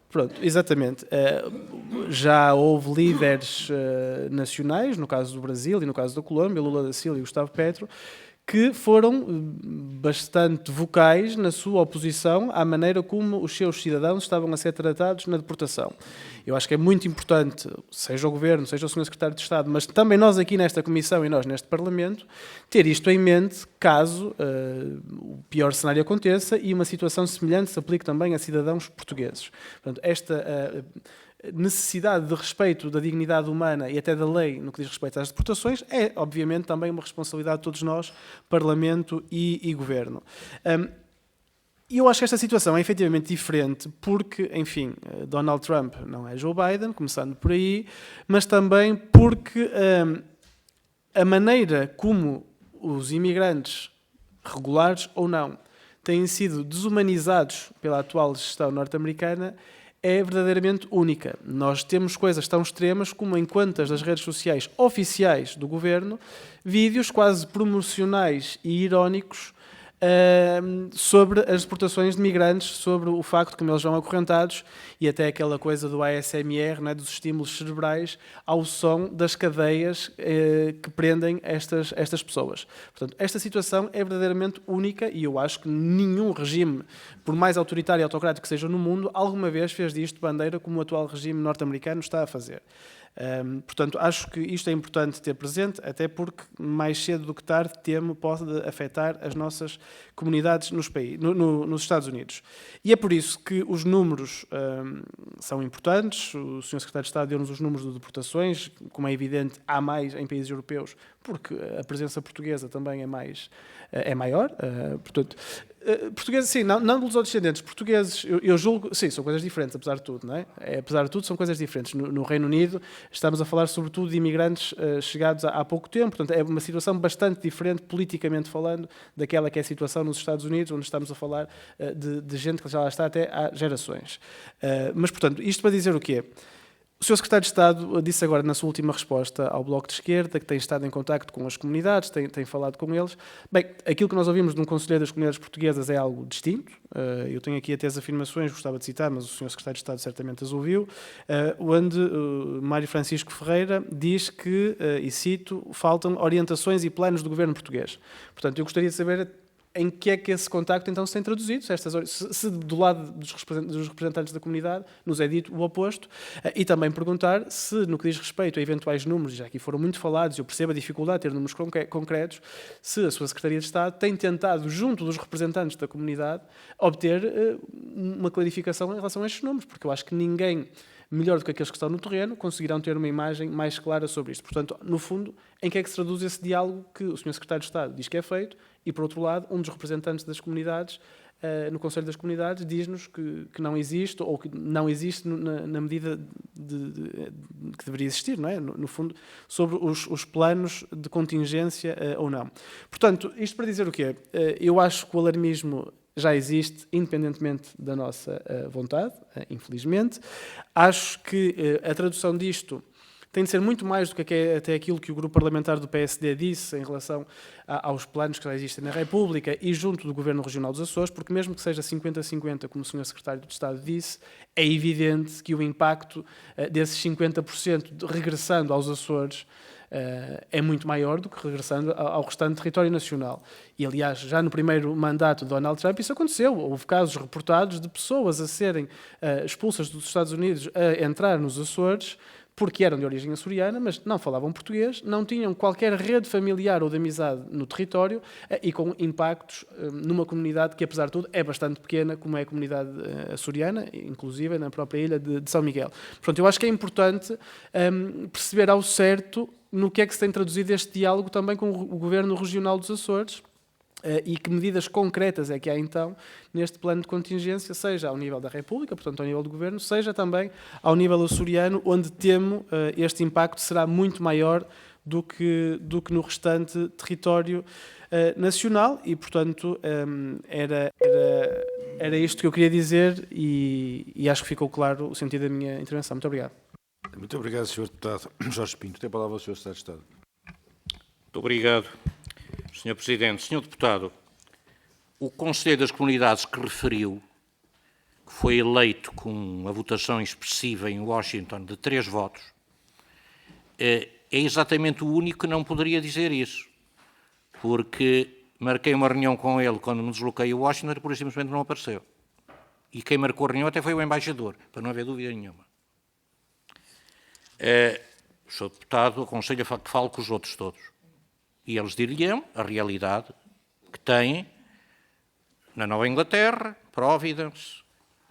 [SPEAKER 9] Pronto, exatamente. Já houve líderes nacionais, no caso do Brasil e no caso da Colômbia, Lula da Silva e Gustavo Petro, que foram bastante vocais na sua oposição à maneira como os seus cidadãos estavam a ser tratados na deportação. Eu acho que é muito importante, seja o Governo, seja o Sr. Secretário de Estado, mas também nós aqui nesta Comissão e nós neste Parlamento, ter isto em mente caso o pior cenário aconteça e uma situação semelhante se aplique também a cidadãos portugueses. Portanto, esta necessidade de respeito da dignidade humana e até da lei no que diz respeito às deportações é, obviamente, também uma responsabilidade de todos nós, Parlamento e Governo. E eu acho que esta situação é efetivamente diferente porque, enfim, Donald Trump não é Joe Biden, começando por aí, mas também porque a maneira como os imigrantes, regulares ou não, têm sido desumanizados pela atual gestão norte-americana é verdadeiramente única. Nós temos coisas tão extremas como em contas das redes sociais oficiais do governo, vídeos quase promocionais e irónicos sobre as deportações de migrantes, sobre o facto de como eles vão acorrentados e até aquela coisa do ASMR, não é, dos estímulos cerebrais ao som das cadeias que prendem estas pessoas. Portanto, esta situação é verdadeiramente única e eu acho que nenhum regime, por mais autoritário e autocrático que seja no mundo, alguma vez fez disto bandeira como o atual regime norte-americano está a fazer. Portanto, acho que isto é importante ter presente, até porque mais cedo do que tarde temo pode afetar as nossas comunidades nos Estados Unidos. E é por isso que os números são importantes. O Sr. Secretário de Estado deu-nos os números de deportações, como é evidente, há mais em países europeus, porque a presença portuguesa também é maior. Portanto, portugueses, sim, não dos descendentes portugueses, eu julgo, sim, são coisas diferentes, apesar de tudo, não é? Apesar de tudo, são coisas diferentes. No Reino Unido, estamos a falar sobretudo de imigrantes chegados há pouco tempo, portanto, é uma situação bastante diferente, politicamente falando, daquela que é a situação nos Estados Unidos, onde estamos a falar de gente que já lá está até há gerações. Mas, portanto, isto para dizer o quê? O Sr. Secretário de Estado disse agora na sua última resposta ao Bloco de Esquerda que tem estado em contacto com as comunidades, tem falado com eles. Bem, aquilo que nós ouvimos de um conselheiro das comunidades portuguesas é algo distinto. Eu tenho aqui até as afirmações, gostava de citar, mas o Sr. Secretário de Estado certamente as ouviu, onde Mário Francisco Ferreira diz que, e cito, faltam orientações e planos do governo português. Portanto, eu gostaria de saber em que é que esse contacto então se tem traduzido, se do lado dos representantes da comunidade nos é dito o oposto, e também perguntar se, no que diz respeito a eventuais números, já aqui foram muito falados, eu percebo a dificuldade de ter números concretos, se a sua Secretaria de Estado tem tentado, junto dos representantes da comunidade, obter uma clarificação em relação a estes números, porque eu acho que ninguém melhor do que aqueles que estão no terreno, conseguirão ter uma imagem mais clara sobre isto. Portanto, no fundo, em que é que se traduz esse diálogo que o Sr. Secretário de Estado diz que é feito e, por outro lado, um dos representantes das comunidades, no Conselho das Comunidades, diz-nos que não existe ou que não existe na medida que deveria existir, não é? No fundo, sobre os planos de contingência ou não. Portanto, isto para dizer o quê? Eu acho que o alarmismo já existe, independentemente da nossa vontade, infelizmente. Acho que a tradução disto tem de ser muito mais do que até aquilo que o grupo parlamentar do PSD disse em relação aos planos que já existem na República e junto do Governo Regional dos Açores, porque mesmo que seja 50-50, como o Sr. Secretário de Estado disse, é evidente que o impacto desses 50% regressando aos Açores é muito maior do que regressando ao restante território nacional. E, aliás, já no primeiro mandato de Donald Trump isso aconteceu. Houve casos reportados de pessoas a serem expulsas dos Estados Unidos a entrar nos Açores porque eram de origem açoriana, mas não falavam português, não tinham qualquer rede familiar ou de amizade no território e com impactos numa comunidade que, apesar de tudo, é bastante pequena, como é a comunidade açoriana, inclusive na própria ilha de São Miguel. Portanto, eu acho que é importante perceber ao certo no que é que se tem traduzido este diálogo também com o Governo Regional dos Açores, e que medidas concretas é que há então neste plano de contingência, seja ao nível da República, portanto ao nível do Governo, seja também ao nível açoriano, onde temo este impacto será muito maior do que no restante território nacional e, portanto, era isto que eu queria dizer e acho que ficou claro o sentido da minha intervenção. Muito obrigado.
[SPEAKER 1] Muito obrigado, Sr. Deputado. Jorge Pinto, tem a palavra o Sr. Secretário de Estado.
[SPEAKER 3] Muito obrigado, Sr. Presidente. Sr. Deputado, o Conselho das Comunidades que referiu, que foi eleito com uma votação expressiva em Washington de 3 votos, é exatamente o único que não poderia dizer isso, porque marquei uma reunião com ele quando me desloquei a Washington e por isso simplesmente não apareceu. E quem marcou a reunião até foi o embaixador, para não haver dúvida nenhuma. O Sr. Deputado aconselha que fale com os outros todos. E eles diriam a realidade que têm na Nova Inglaterra, Providence,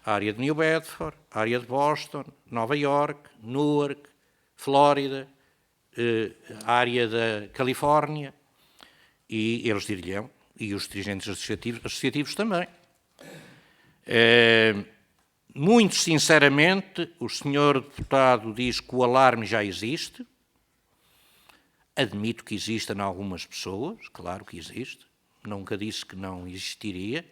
[SPEAKER 3] a área de New Bedford, a área de Boston, Nova York, Newark, Flórida, a área da Califórnia, e eles diriam, e os dirigentes associativos também. Muito sinceramente, o Sr. Deputado diz que o alarme já existe. Admito que exista em algumas pessoas, claro que existe, nunca disse que não existiria.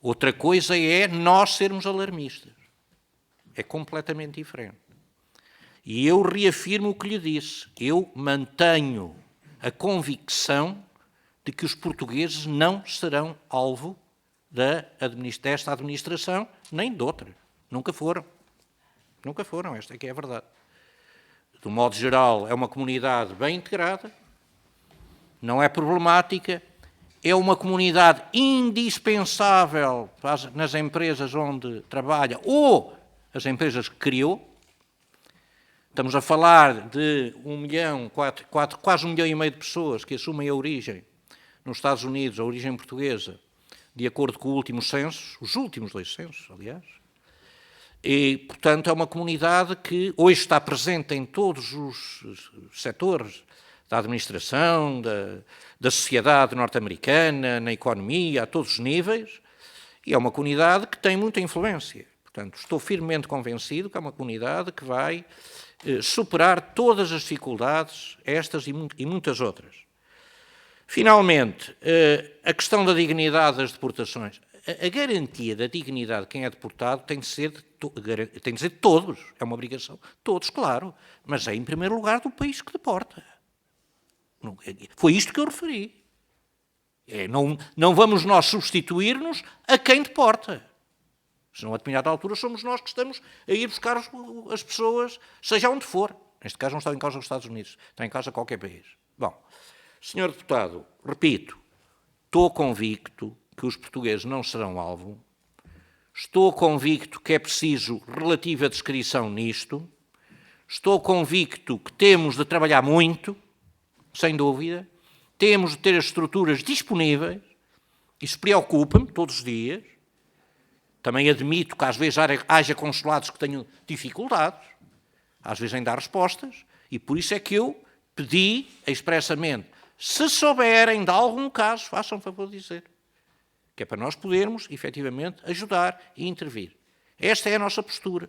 [SPEAKER 3] Outra coisa é nós sermos alarmistas. É completamente diferente. E eu reafirmo o que lhe disse. Eu mantenho a convicção de que os portugueses não serão alvo desta administração, nem de outra. Nunca foram. Nunca foram, esta é que é a verdade. Do modo geral, é uma comunidade bem integrada, não é problemática, é uma comunidade indispensável nas empresas onde trabalha ou as empresas que criou. Estamos a falar de quase 1,5 milhão de pessoas que assumem a origem nos Estados Unidos, a origem portuguesa, de acordo com o último censo, os últimos 2 censos, aliás. E, portanto, é uma comunidade que hoje está presente em todos os setores da administração, da sociedade norte-americana, na economia, a todos os níveis, e é uma comunidade que tem muita influência. Portanto, estou firmemente convencido que é uma comunidade que vai superar todas as dificuldades, estas e muitas outras. Finalmente, a questão da dignidade das deportações. A garantia da dignidade de quem é deportado tem de ser de todos, é uma obrigação, todos, claro, mas é em primeiro lugar do país que deporta. Foi isto que eu referi. Não vamos nós substituir-nos a quem deporta. Senão, a determinada altura, somos nós que estamos a ir buscar as pessoas, seja onde for. Neste caso não está em causa os Estados Unidos, está em causa qualquer país. Bom, Sr. Deputado, repito, estou convicto que os portugueses não serão alvo, estou convicto que é preciso relativa descrição nisto, estou convicto que temos de trabalhar muito, sem dúvida, temos de ter as estruturas disponíveis, isso preocupa-me todos os dias. Também admito que às vezes haja consulados que tenham dificuldades, às vezes em dar respostas, e por isso é que eu pedi expressamente, se souberem de algum caso, façam favor de dizer, que é para nós podermos, efetivamente, ajudar e intervir. Esta é a nossa postura.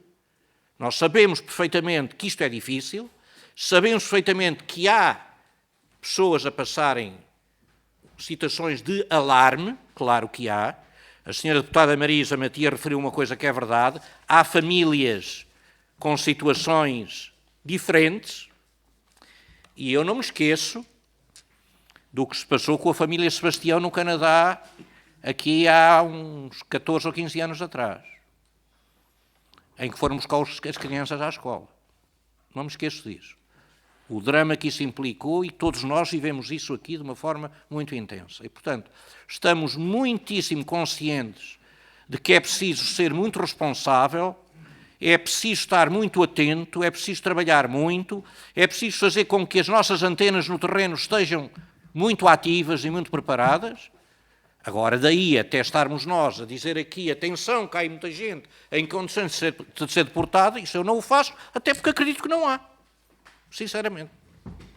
[SPEAKER 3] Nós sabemos perfeitamente que isto é difícil, sabemos perfeitamente que há pessoas a passarem situações de alarme, claro que há. A senhora deputada Marisa Matias referiu uma coisa que é verdade, há famílias com situações diferentes, e eu não me esqueço do que se passou com a família Sebastião no Canadá, aqui há uns 14 ou 15 anos atrás, em que foram buscar as crianças à escola. Não me esqueço disso. O drama que isso implicou, e todos nós vivemos isso aqui de uma forma muito intensa. E, portanto, estamos muitíssimo conscientes de que é preciso ser muito responsável é preciso estar muito atento, é preciso trabalhar muito, é preciso fazer com que as nossas antenas no terreno estejam muito ativas e muito preparadas. Agora, daí até estarmos nós a dizer aqui, atenção, cai muita gente em condições de ser deportada, isso eu não o faço, até porque acredito que não há. Sinceramente,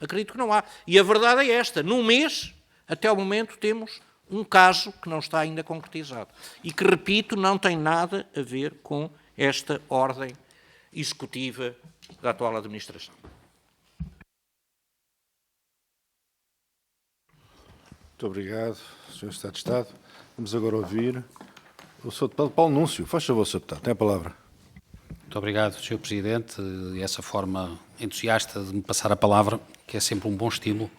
[SPEAKER 3] acredito que não há. E a verdade é esta, num mês, até ao momento, temos um caso que não está ainda concretizado. E que, repito, não tem nada a ver com esta ordem executiva da atual administração.
[SPEAKER 1] Muito obrigado, Sr. Secretário de Estado. Vamos agora ouvir o Sr. Deputado Paulo Núncio. Faz favor, Sr. Deputado, tem a palavra.
[SPEAKER 10] Muito obrigado, Sr. Presidente, e essa forma entusiasta de me passar a palavra, que é sempre um bom estímulo.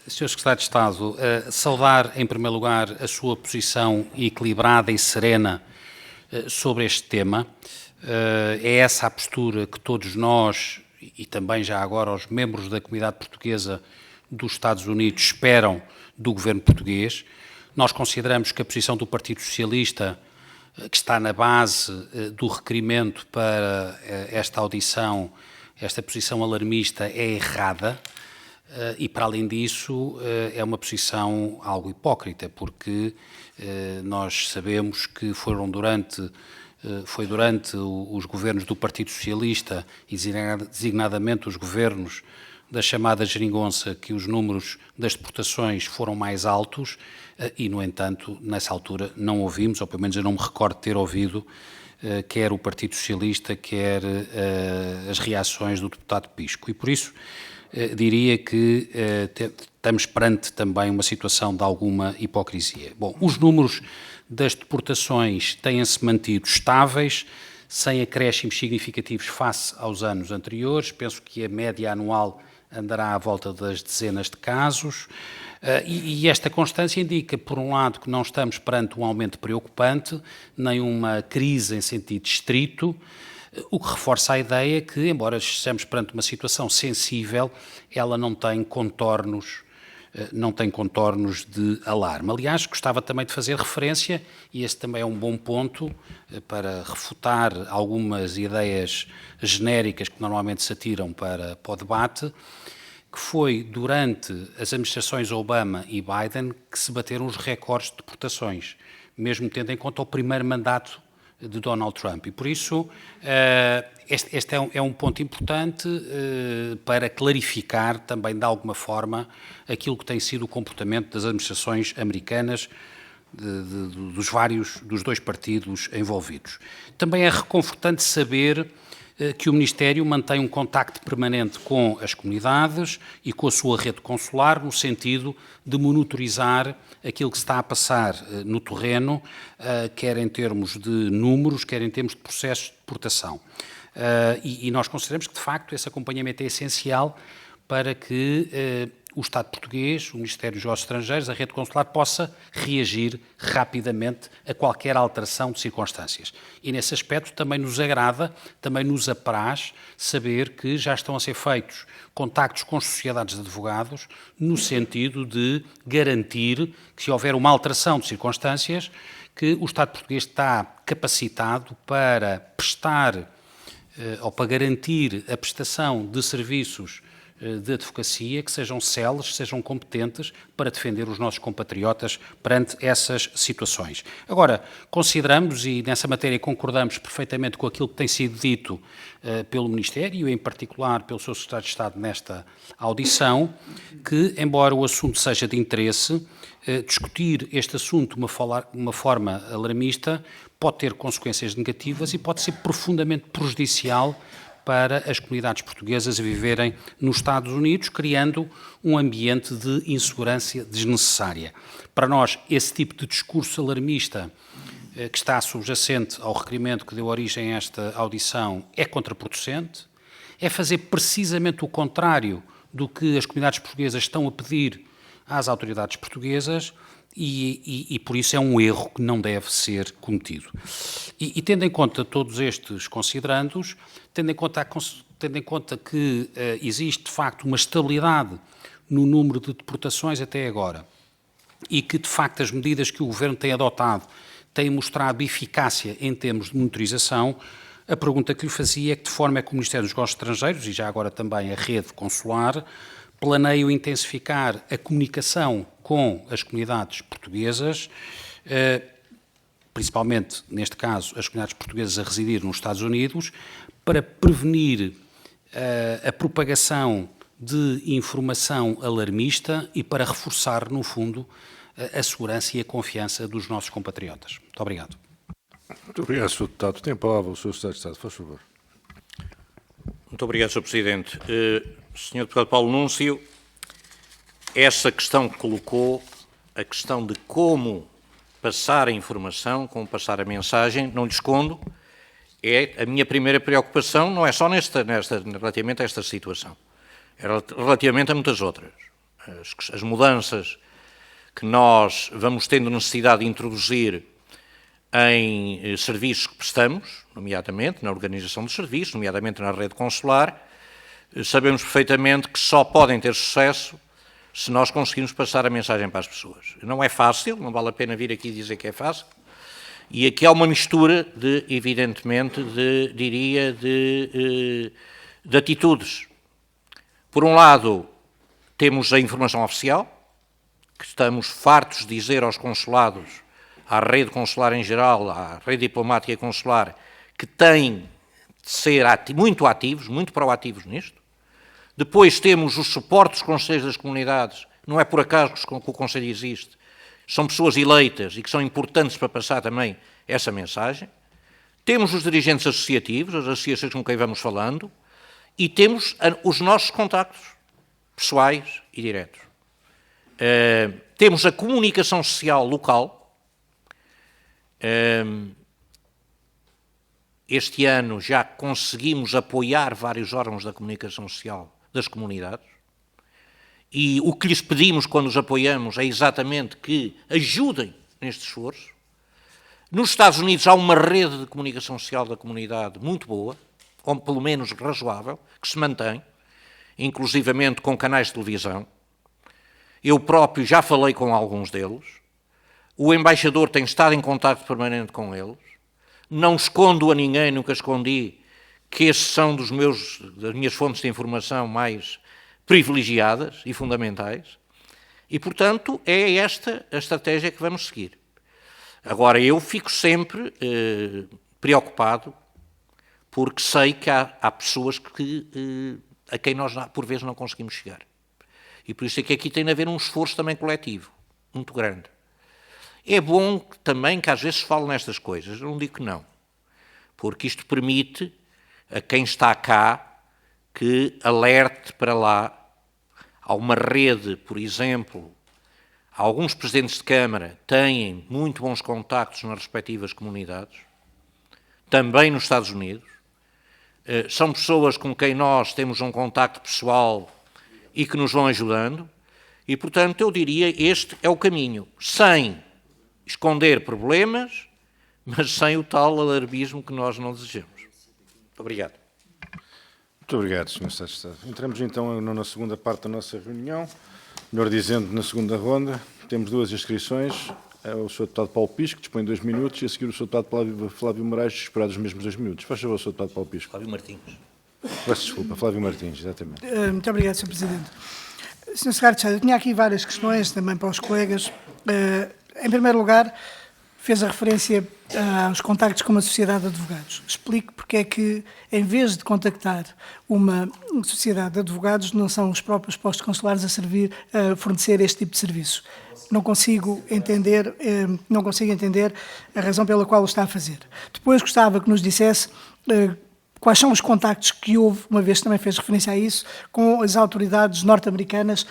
[SPEAKER 10] Sr. Secretário de Estado, saudar em primeiro lugar a sua posição equilibrada e serena sobre este tema. É essa a postura que todos nós, e também já agora os membros da comunidade portuguesa dos Estados Unidos, esperam do governo português. Nós consideramos que a posição do Partido Socialista, que está na base do requerimento para esta audição, esta posição alarmista, é errada. E, para além disso, é uma posição algo hipócrita, porque nós sabemos que foi durante os governos do Partido Socialista, e designadamente os governos da chamada geringonça, que os números das deportações foram mais altos e, no entanto, nessa altura não ouvimos, ou pelo menos eu não me recordo de ter ouvido, quer o Partido Socialista, quer as reações do deputado Pisco. E, por isso, diria que estamos perante também uma situação de alguma hipocrisia. Bom, os números das deportações têm-se mantido estáveis, sem acréscimos significativos face aos anos anteriores. Penso que a média anual andará à volta das dezenas de casos, e esta constância indica, por um lado, que não estamos perante um aumento preocupante, nem uma crise em sentido estrito, o que reforça a ideia que, embora estejamos perante uma situação sensível, ela não tem contornos de alarme. Aliás, gostava também de fazer referência, e esse também é um bom ponto para refutar algumas ideias genéricas que normalmente se atiram para o debate, que foi durante as administrações Obama e Biden que se bateram os recordes de deportações, mesmo tendo em conta o primeiro mandato de Donald Trump. E, por isso, este é um ponto importante para clarificar também, de alguma forma, aquilo que tem sido o comportamento das administrações americanas, dos dois partidos envolvidos. Também é reconfortante saber que o Ministério mantém um contacto permanente com as comunidades e com a sua rede consular, no sentido de monitorizar aquilo que se está a passar no terreno, quer em termos de números, quer em termos de processos de deportação. E nós consideramos que, de facto, esse acompanhamento é essencial para que o Estado português, o Ministério dos Negócios Estrangeiros, a rede consular, possa reagir rapidamente a qualquer alteração de circunstâncias. E, nesse aspecto, também nos agrada, também nos apraz saber que já estão a ser feitos contactos com as sociedades de advogados no sentido de garantir que, se houver uma alteração de circunstâncias, que o Estado português está capacitado para prestar ou para garantir a prestação de serviços de advocacia que sejam céleres, sejam competentes para defender os nossos compatriotas perante essas situações. Agora, consideramos, e nessa matéria concordamos perfeitamente com aquilo que tem sido dito pelo Ministério, e em particular pelo Sr. Secretário de Estado nesta audição, que, embora o assunto seja de interesse, discutir este assunto de uma forma alarmista pode ter consequências negativas e pode ser profundamente prejudicial para as comunidades portuguesas a viverem nos Estados Unidos, criando um ambiente de insegurança desnecessária. Para nós, esse tipo de discurso alarmista que está subjacente ao requerimento que deu origem a esta audição é contraproducente, é fazer precisamente o contrário do que as comunidades portuguesas estão a pedir às autoridades portuguesas, e por isso é um erro que não deve ser cometido. E tendo em conta todos estes considerandos, tendo em conta que existe, de facto, uma estabilidade no número de deportações até agora, e que, de facto, as medidas que o Governo tem adotado tem mostrado eficácia em termos de monitorização. A pergunta que lhe fazia é que de forma é que o Ministério dos Negócios Estrangeiros, e já agora também a rede consular, planeiam intensificar a comunicação com as comunidades portuguesas, principalmente, neste caso, as comunidades portuguesas a residir nos Estados Unidos, para prevenir a propagação de informação alarmista e para reforçar, no fundo, a segurança e a confiança dos nossos compatriotas. Muito obrigado.
[SPEAKER 1] Muito obrigado, Sr. Deputado. Tem a palavra o Sr. Secretário de Estado, faz favor.
[SPEAKER 3] Muito obrigado, Sr. Presidente. Sr. Deputado Paulo Núncio, essa questão que colocou, a questão de como passar a informação, como passar a mensagem, não lhe escondo, é a minha primeira preocupação, não é só relativamente a esta situação, é relativamente a muitas outras. As mudanças que nós vamos tendo necessidade de introduzir em serviços que prestamos, nomeadamente na organização dos serviços, nomeadamente na rede consular, sabemos perfeitamente que só podem ter sucesso se nós conseguirmos passar a mensagem para as pessoas. Não é fácil, não vale a pena vir aqui dizer que é fácil, e aqui há uma mistura de, evidentemente, de atitudes. Por um lado, temos a informação oficial, que estamos fartos de dizer aos consulados, à rede consular em geral, à rede diplomática e consular, que têm de ser muito ativos, muito proativos nisto. Depois temos o suporte dos conselhos das comunidades, não é por acaso que o Conselho existe, são pessoas eleitas e que são importantes para passar também essa mensagem. Temos os dirigentes associativos, as associações com quem vamos falando, e temos os nossos contactos pessoais e diretos. Temos a comunicação social local. Este ano já conseguimos apoiar vários órgãos da comunicação social das comunidades, e o que lhes pedimos quando os apoiamos é exatamente que ajudem neste esforço. Nos Estados Unidos há uma rede de comunicação social da comunidade muito boa, ou pelo menos razoável, que se mantém, inclusivamente com canais de televisão. Eu próprio já falei com alguns deles, o embaixador tem estado em contacto permanente com eles, não escondo a ninguém, nunca escondi, que esses são das minhas fontes de informação mais privilegiadas e fundamentais, e, portanto, é esta a estratégia que vamos seguir. Agora, eu fico sempre preocupado, porque sei que há pessoas a quem nós, por vezes, não conseguimos chegar. E por isso é que aqui tem de haver um esforço também coletivo, muito grande. É bom também que às vezes se fale nestas coisas, eu não digo que não, porque isto permite a quem está cá que alerte para lá. Há uma rede, por exemplo, alguns presidentes de Câmara têm muito bons contactos nas respectivas comunidades, também nos Estados Unidos. São pessoas com quem nós temos um contacto pessoal e que nos vão ajudando, e, portanto, eu diria este é o caminho, sem esconder problemas, mas sem o tal alarmismo que nós não desejamos. Muito obrigado.
[SPEAKER 1] Muito obrigado, Sr. Secretário de Estado. Entramos então na segunda parte da nossa reunião. Melhor dizendo, na segunda ronda, temos duas inscrições. O Sr. Deputado Paulo Pisco, que dispõe de 2 minutos, e a seguir o Sr. Deputado Flávio Moraes, esperado os mesmos 2 minutos. Faz favor, Sr. Deputado Paulo Pisco.
[SPEAKER 3] Flávio Martins.
[SPEAKER 1] Peço desculpa, Flávio Martins, exatamente.
[SPEAKER 2] Muito obrigado, Sr. Presidente. Sr. Secretário de Estado, eu tinha aqui várias questões também para os colegas. Em primeiro lugar, fez a referência aos contactos com a Sociedade de Advogados. Explique porque é que, em vez de contactar uma sociedade de advogados, não são os próprios postos consulares a fornecer este tipo de serviços. Não consigo entender a razão pela qual o está a fazer. Depois gostava que nos dissesse quais são os contactos que houve, uma vez também fez referência a isso, com as autoridades norte-americanas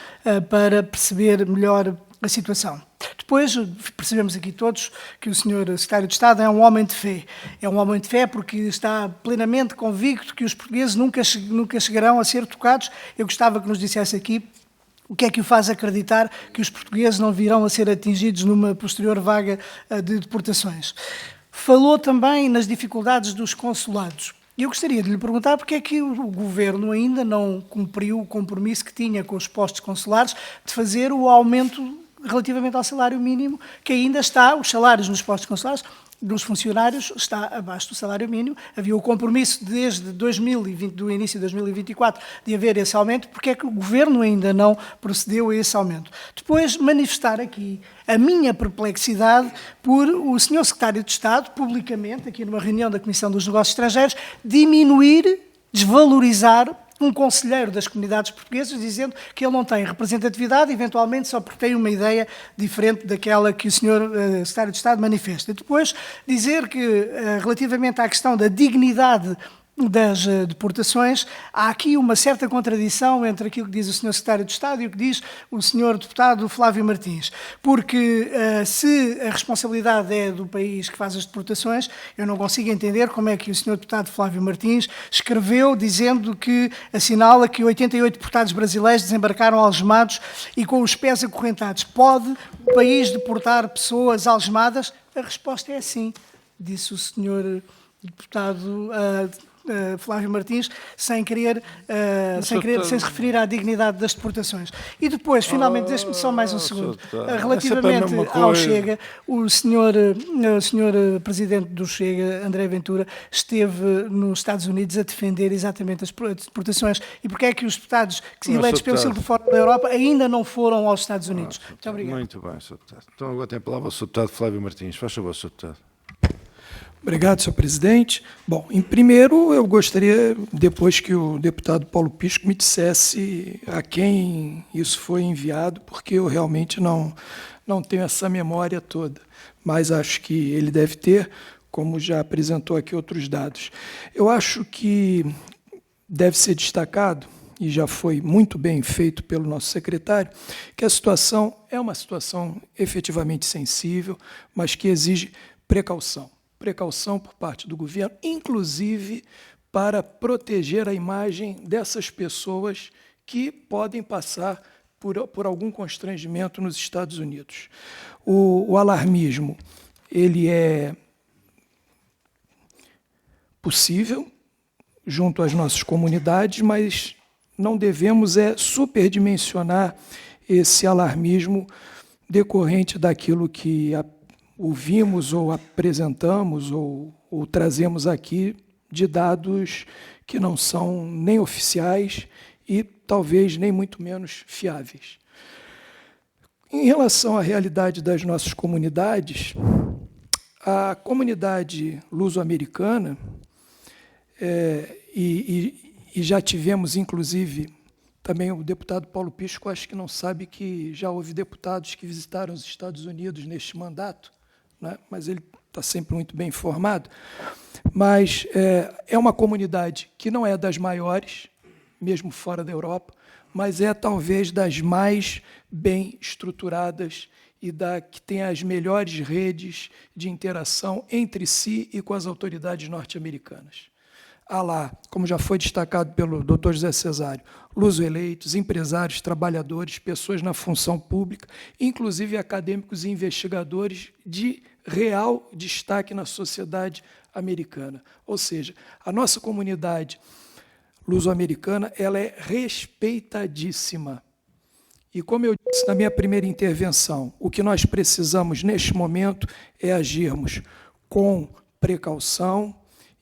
[SPEAKER 2] para perceber melhor a situação. Depois, percebemos aqui todos que o Sr. Secretário de Estado é um homem de fé. É um homem de fé porque está plenamente convicto que os portugueses nunca chegarão a ser tocados. Eu gostava que nos dissesse aqui o que é que o faz acreditar que os portugueses não virão a ser atingidos numa posterior vaga de deportações. Falou também nas dificuldades dos consulados. Eu gostaria de lhe perguntar porque é que o Governo ainda não cumpriu o compromisso que tinha com os postos consulares de fazer o aumento relativamente ao salário mínimo, que ainda está, os salários nos postos consulares, dos funcionários está abaixo do salário mínimo. Havia o compromisso desde 2020, do início de 2024 de haver esse aumento. Porque é que o Governo ainda não procedeu a esse aumento? Depois, manifestar aqui a minha perplexidade por o Sr. Secretário de Estado, publicamente, aqui numa reunião da Comissão dos Negócios Estrangeiros, diminuir, desvalorizar um conselheiro das comunidades portuguesas, dizendo que ele não tem representatividade, eventualmente só porque tem uma ideia diferente daquela que o Sr. Secretário de Estado manifesta. Depois, dizer que, relativamente à questão da dignidade das deportações, há aqui uma certa contradição entre aquilo que diz o Sr. Secretário de Estado e o que diz o Sr. Deputado Flávio Martins, porque se a responsabilidade é do país que faz as deportações, eu não consigo entender como é que o Sr. Deputado Flávio Martins escreveu dizendo que assinala que 88 deportados brasileiros desembarcaram algemados e com os pés acorrentados. Pode o país deportar pessoas algemadas? A resposta é sim, disse o Sr. Deputado Flávio Martins, sem se referir à dignidade das deportações. E depois, finalmente, deixe-me só mais um segundo. Relativamente ao Chega, o senhor Presidente do Chega, André Ventura, esteve nos Estados Unidos a defender exatamente as deportações. E porquê é que os deputados que se eleitos pelo Círculo do Fórum da Europa ainda não foram aos Estados Unidos? Muito obrigado.
[SPEAKER 1] Muito bem, Sr. Deputado. Então agora tem a palavra o Sr. Deputado Flávio Martins. Faz favor, Sr. Deputado.
[SPEAKER 5] Obrigado, senhor presidente. Bom, em primeiro, eu gostaria, depois que o deputado Paulo Pisco me dissesse a quem isso foi enviado, porque eu realmente não tenho essa memória toda, mas acho que ele deve ter, como já apresentou aqui outros dados. Eu acho que deve ser destacado, e já foi muito bem feito pelo nosso secretário, que a situação é uma situação efetivamente sensível, mas que exige precaução. Precaução por parte do governo, inclusive para proteger a imagem dessas pessoas que podem passar por algum constrangimento nos Estados Unidos. O alarmismo, ele é possível junto às nossas comunidades, mas não devemos superdimensionar esse alarmismo decorrente daquilo que ouvimos ou apresentamos ou trazemos aqui de dados que não são nem oficiais e talvez nem muito menos fiáveis. Em relação à realidade das nossas comunidades, a comunidade luso-americana, e já tivemos, inclusive, também o deputado Paulo Pisco, acho que não sabe que já houve deputados que visitaram os Estados Unidos neste mandato, né? Mas ele está sempre muito bem informado. Mas é uma comunidade que não é das maiores, mesmo fora da Europa, mas é talvez das mais bem estruturadas e que tem as melhores redes de interação entre si e com as autoridades norte-americanas. Há lá, como já foi destacado pelo Dr. José Cesário, luso-eleitos, empresários, trabalhadores, pessoas na função pública, inclusive acadêmicos e investigadores de real destaque na sociedade americana. Ou seja, a nossa comunidade luso-americana ela é respeitadíssima. E como eu disse na minha primeira intervenção, o que nós precisamos neste momento é agirmos com precaução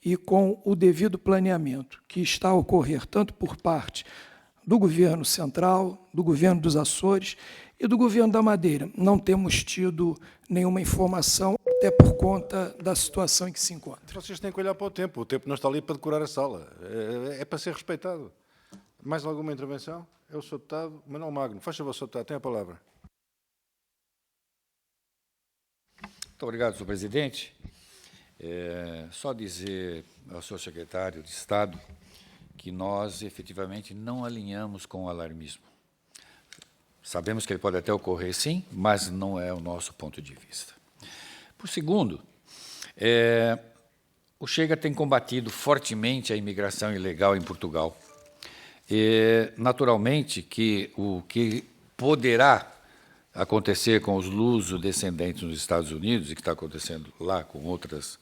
[SPEAKER 5] e com o devido planeamento, que está a ocorrer tanto por parte do governo central, do governo dos Açores e do governo da Madeira. Não temos tido nenhuma informação, até por conta da situação em que se encontra.
[SPEAKER 1] Vocês têm que olhar para o tempo não está ali para decorar a sala, é para ser respeitado. Mais alguma intervenção? É o Sr. Deputado Manuel Magno. Faz favor, Sr. Deputado, tem a palavra.
[SPEAKER 6] Muito obrigado, Sr. Presidente. Só dizer ao senhor secretário de Estado que nós, efetivamente, não alinhamos com o alarmismo. Sabemos que ele pode até ocorrer, sim, mas não é o nosso ponto de vista. Por segundo, o Chega tem combatido fortemente a imigração ilegal em Portugal. Naturalmente que o que poderá acontecer com os luso-descendentes nos Estados Unidos, e que está acontecendo lá com outras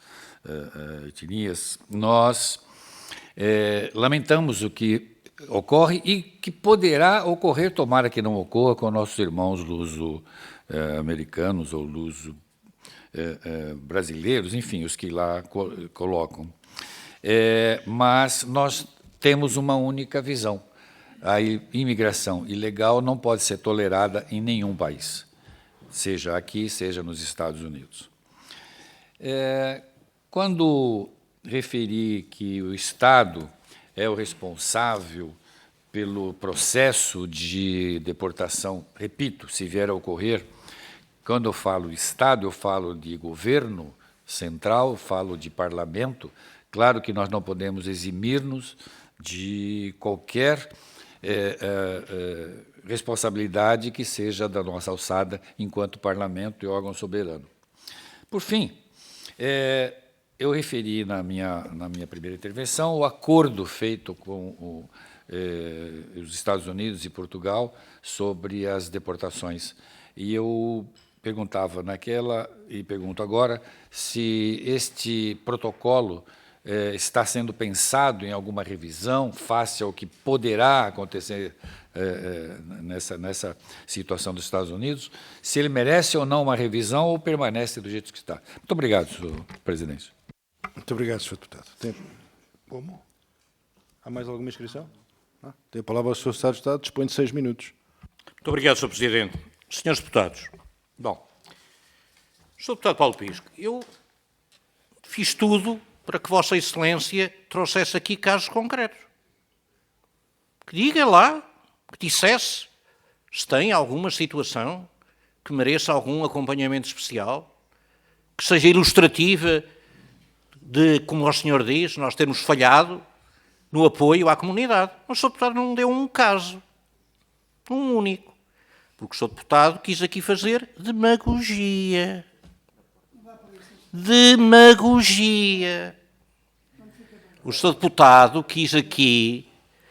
[SPEAKER 6] etnias, nós lamentamos o que ocorre e que poderá ocorrer, tomara que não ocorra, com nossos irmãos luso-americanos ou luso-brasileiros, enfim, os que lá colocam. Mas nós temos uma única visão. A imigração ilegal não pode ser tolerada em nenhum país, seja aqui, seja nos Estados Unidos. Quando referi que o Estado é o responsável pelo processo de deportação, repito, se vier a ocorrer, quando eu falo Estado, eu falo de governo central, falo de parlamento. Claro que nós não podemos eximir-nos de qualquer responsabilidade que seja da nossa alçada enquanto parlamento e órgão soberano. Por fim, eu referi na minha primeira intervenção o acordo feito com os Estados Unidos e Portugal sobre as deportações. E eu perguntava naquela, e pergunto agora, se este protocolo está sendo pensado em alguma revisão face ao que poderá acontecer nessa situação dos Estados Unidos, se ele merece ou não uma revisão ou permanece do jeito que está. Muito obrigado, senhor presidente.
[SPEAKER 1] Muito obrigado, Sr. Deputado. Há mais alguma inscrição? Tem a palavra o Sr. Secretário de Estado, dispõe de 6 minutos.
[SPEAKER 3] Muito obrigado, Sr. Presidente. Senhores deputados, bom, Sr. Deputado Paulo Pisco, eu fiz tudo para que Vossa Excelência trouxesse aqui casos concretos. Que diga lá, que dissesse se tem alguma situação que mereça algum acompanhamento especial, que seja ilustrativa de, como o senhor diz, nós termos falhado no apoio à comunidade. Mas o Sr. Deputado não deu um caso, um único, porque o Sr. Deputado quis aqui fazer demagogia. Demagogia. O Sr. Deputado quis aqui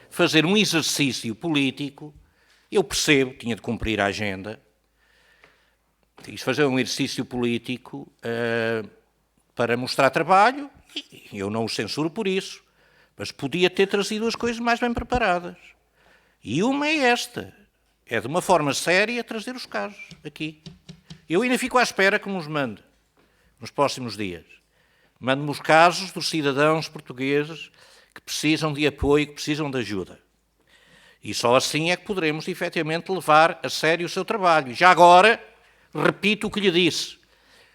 [SPEAKER 3] fazer um exercício político. Eu percebo, tinha de cumprir a agenda. Quis fazer um exercício político para mostrar trabalho, e eu não o censuro por isso, mas podia ter trazido as coisas mais bem preparadas. E uma é esta, é de uma forma séria trazer os casos aqui. Eu ainda fico à espera que nos mande, nos próximos dias. Mande-me os casos dos cidadãos portugueses que precisam de apoio, que precisam de ajuda. E só assim é que poderemos, efetivamente, levar a sério o seu trabalho. Já agora, repito o que lhe disse.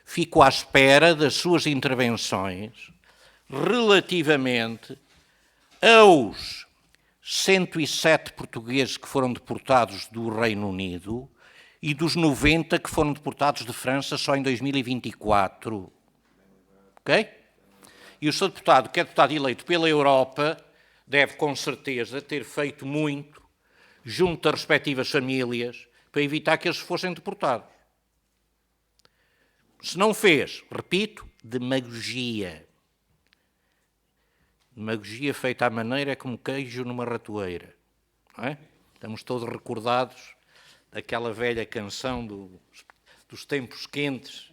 [SPEAKER 3] Fico à espera das suas intervenções relativamente aos 107 portugueses que foram deportados do Reino Unido e dos 90 que foram deportados de França só em 2024. Ok? E o Sr. Deputado, que é deputado eleito pela Europa, deve com certeza ter feito muito junto das respectivas famílias para evitar que eles fossem deportados. Se não fez, repito, demagogia. Demagogia feita à maneira é como queijo numa ratoeira. Não é? Estamos todos recordados daquela velha canção dos tempos quentes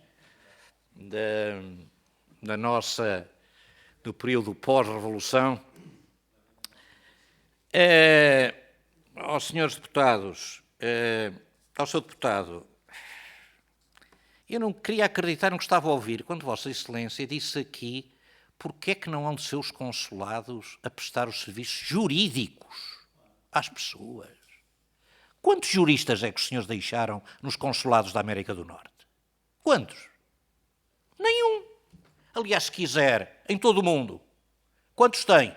[SPEAKER 3] do período pós-revolução. Aos senhores deputados, ao seu deputado, eu não queria acreditar no que estava a ouvir quando Vossa Excelência disse aqui porque é que não hão de ser os consulados a prestar os serviços jurídicos às pessoas. Quantos juristas é que os senhores deixaram nos consulados da América do Norte? Quantos? Nenhum. Aliás, se quiser, em todo o mundo. Quantos tem?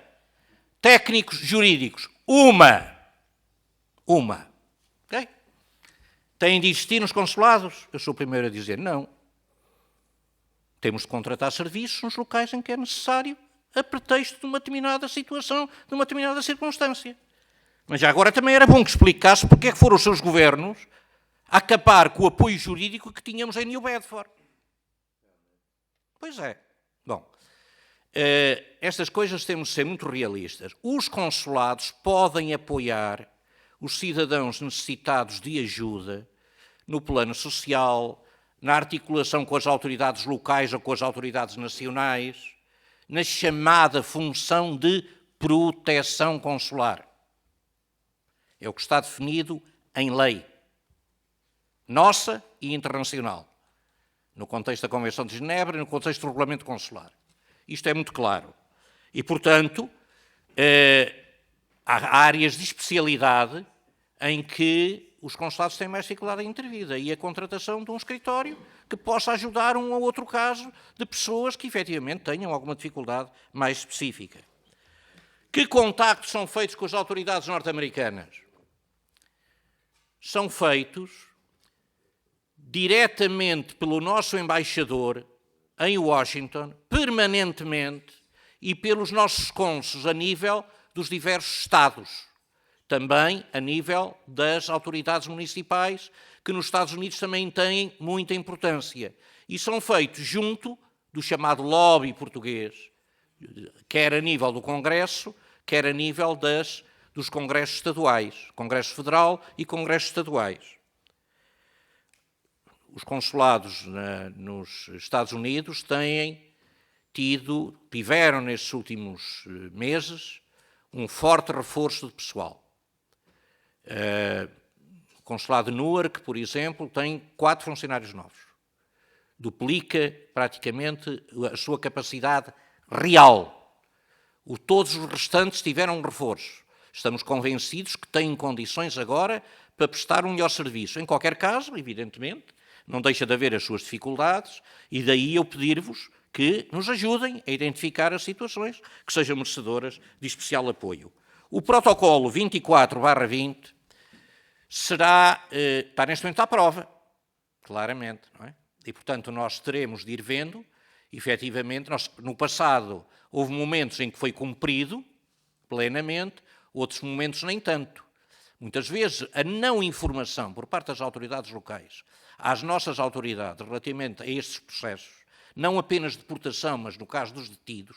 [SPEAKER 3] Técnicos jurídicos. Uma. Ok? Têm de existir nos consulados? Eu sou o primeiro a dizer não. Temos de contratar serviços nos locais em que é necessário, a pretexto de uma determinada situação, de uma determinada circunstância. Mas já agora também era bom que explicasse porque é que foram os seus governos a acabar com o apoio jurídico que tínhamos em New Bedford. Pois é. Bom, estas coisas temos de ser muito realistas. Os consulados podem apoiar os cidadãos necessitados de ajuda no plano social, na articulação com as autoridades locais ou com as autoridades nacionais, na chamada função de proteção consular. É o que está definido em lei, nossa e internacional, no contexto da Convenção de Genebra e no contexto do regulamento consular. Isto é muito claro. E, portanto, há áreas de especialidade em que os consulados têm mais dificuldade em intervir. Daí a contratação de um escritório que possa ajudar um ou outro caso de pessoas que efetivamente tenham alguma dificuldade mais específica. Que contactos são feitos com as autoridades norte-americanas? São feitos diretamente pelo nosso embaixador em Washington, permanentemente, e pelos nossos cônsules a nível dos diversos Estados. Também a nível das autoridades municipais, que nos Estados Unidos também têm muita importância. E são feitos junto do chamado lobby português, quer a nível do Congresso, quer a nível dos congressos estaduais, Congresso Federal e Congressos estaduais. Os consulados nos Estados Unidos tiveram nestes últimos meses um forte reforço de pessoal. O consulado de Newark, por exemplo, tem 4 funcionários novos. Duplica praticamente a sua capacidade real. Todos os restantes tiveram um reforço. Estamos convencidos que têm condições agora para prestar um melhor serviço. Em qualquer caso, evidentemente, não deixa de haver as suas dificuldades, e daí eu pedir-vos que nos ajudem a identificar as situações que sejam merecedoras de especial apoio. O protocolo 24/20 está neste momento à prova, claramente, não é? E, portanto, nós teremos de ir vendo, efetivamente, no passado houve momentos em que foi cumprido plenamente, outros momentos nem tanto. Muitas vezes a não informação por parte das autoridades locais às nossas autoridades relativamente a estes processos, não apenas de deportação, mas no caso dos detidos,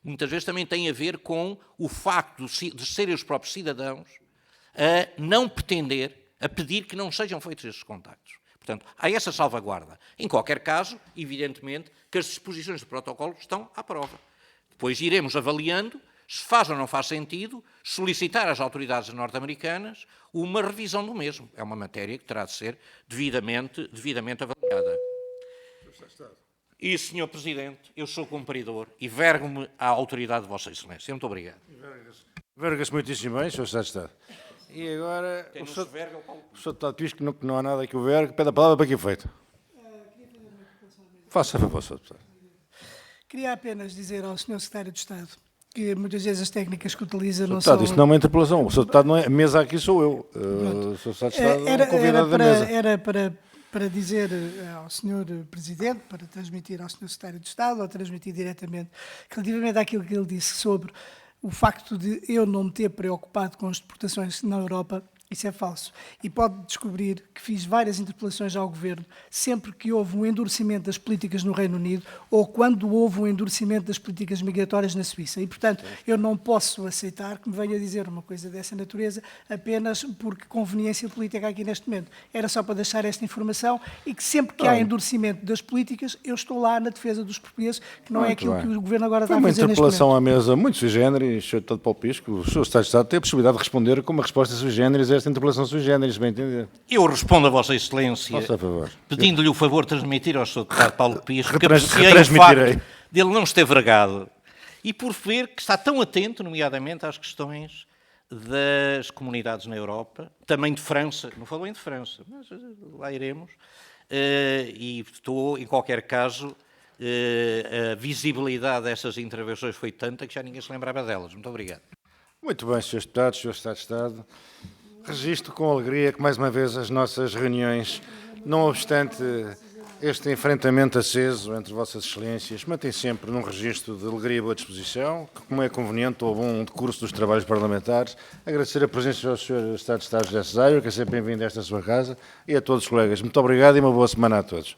[SPEAKER 3] muitas vezes também tem a ver com o facto de serem os próprios cidadãos a não pretender, a pedir que não sejam feitos esses contactos. Portanto, há essa salvaguarda. Em qualquer caso, evidentemente, que as disposições do protocolo estão à prova. Depois iremos avaliando se faz ou não faz sentido solicitar às autoridades norte-americanas uma revisão do mesmo. É uma matéria que terá de ser devidamente avaliada. E, Sr. Presidente, eu sou cumpridor e vergo-me à autoridade de Vossa Excelência. Muito obrigado.
[SPEAKER 1] Verga-se muitíssimo bem, Sr. Secretário de Estado. E agora, o Sr. Deputado diz que não há nada que o vergue. Pede a palavra para que efeito? Faça a favor, Sr. Deputado.
[SPEAKER 2] Queria apenas dizer ao Sr. Secretário de Estado que muitas vezes as técnicas que utiliza não
[SPEAKER 1] são...
[SPEAKER 2] são...
[SPEAKER 1] Isso não é uma interpelação. O Sr. Deputado não é... A mesa aqui sou eu. O Sr. Secretário de Estado é um convidado da mesa.
[SPEAKER 2] Era para dizer ao Sr. Presidente, para transmitir ao Sr. Secretário de Estado, ou transmitir diretamente, relativamente àquilo que ele disse sobre o facto de eu não me ter preocupado com as deportações na Europa, isso é falso. E pode descobrir que fiz várias interpelações ao Governo sempre que houve um endurecimento das políticas no Reino Unido ou quando houve um endurecimento das políticas migratórias na Suíça. E, portanto, eu não posso aceitar que me venha dizer uma coisa dessa natureza apenas porque conveniência política aqui neste momento. Era só para deixar esta informação e que sempre que há endurecimento das políticas, eu estou lá na defesa dos portugueses, que não é aquilo que o Governo agora está a fazer neste momento.
[SPEAKER 1] Foi uma interpelação à mesa muito sui generis, Sr. Deputado Paulo Pisco. O Sr. Secretário de Estado tem a possibilidade de responder com uma resposta sui generis a esta interpelação sui generis, bem entender.
[SPEAKER 3] Eu respondo a Vossa Excelência, pedindo-lhe o favor de transmitir ao Sr. Deputado Paulo Pisco que apreciei o facto dele não estar vergado e por ver que está tão atento, nomeadamente, às questões das comunidades na Europa, também de França, não falou em de França, mas lá iremos, e estou, em qualquer caso, a visibilidade dessas intervenções foi tanta que já ninguém se lembrava delas. Muito obrigado.
[SPEAKER 1] Muito bem, Sr. Deputado, Sr. Secretário de Estado. Registro com alegria que, mais uma vez, as nossas reuniões, não obstante este enfrentamento aceso entre Vossas Excelências, mantém sempre num registro de alegria e boa disposição, que, como é conveniente, houve um decurso dos trabalhos parlamentares. Agradecer a presença ao Sr. Secretário de Estado José Cesário, que é sempre bem-vindo a esta sua casa, e a todos os colegas. Muito obrigado e uma boa semana a todos.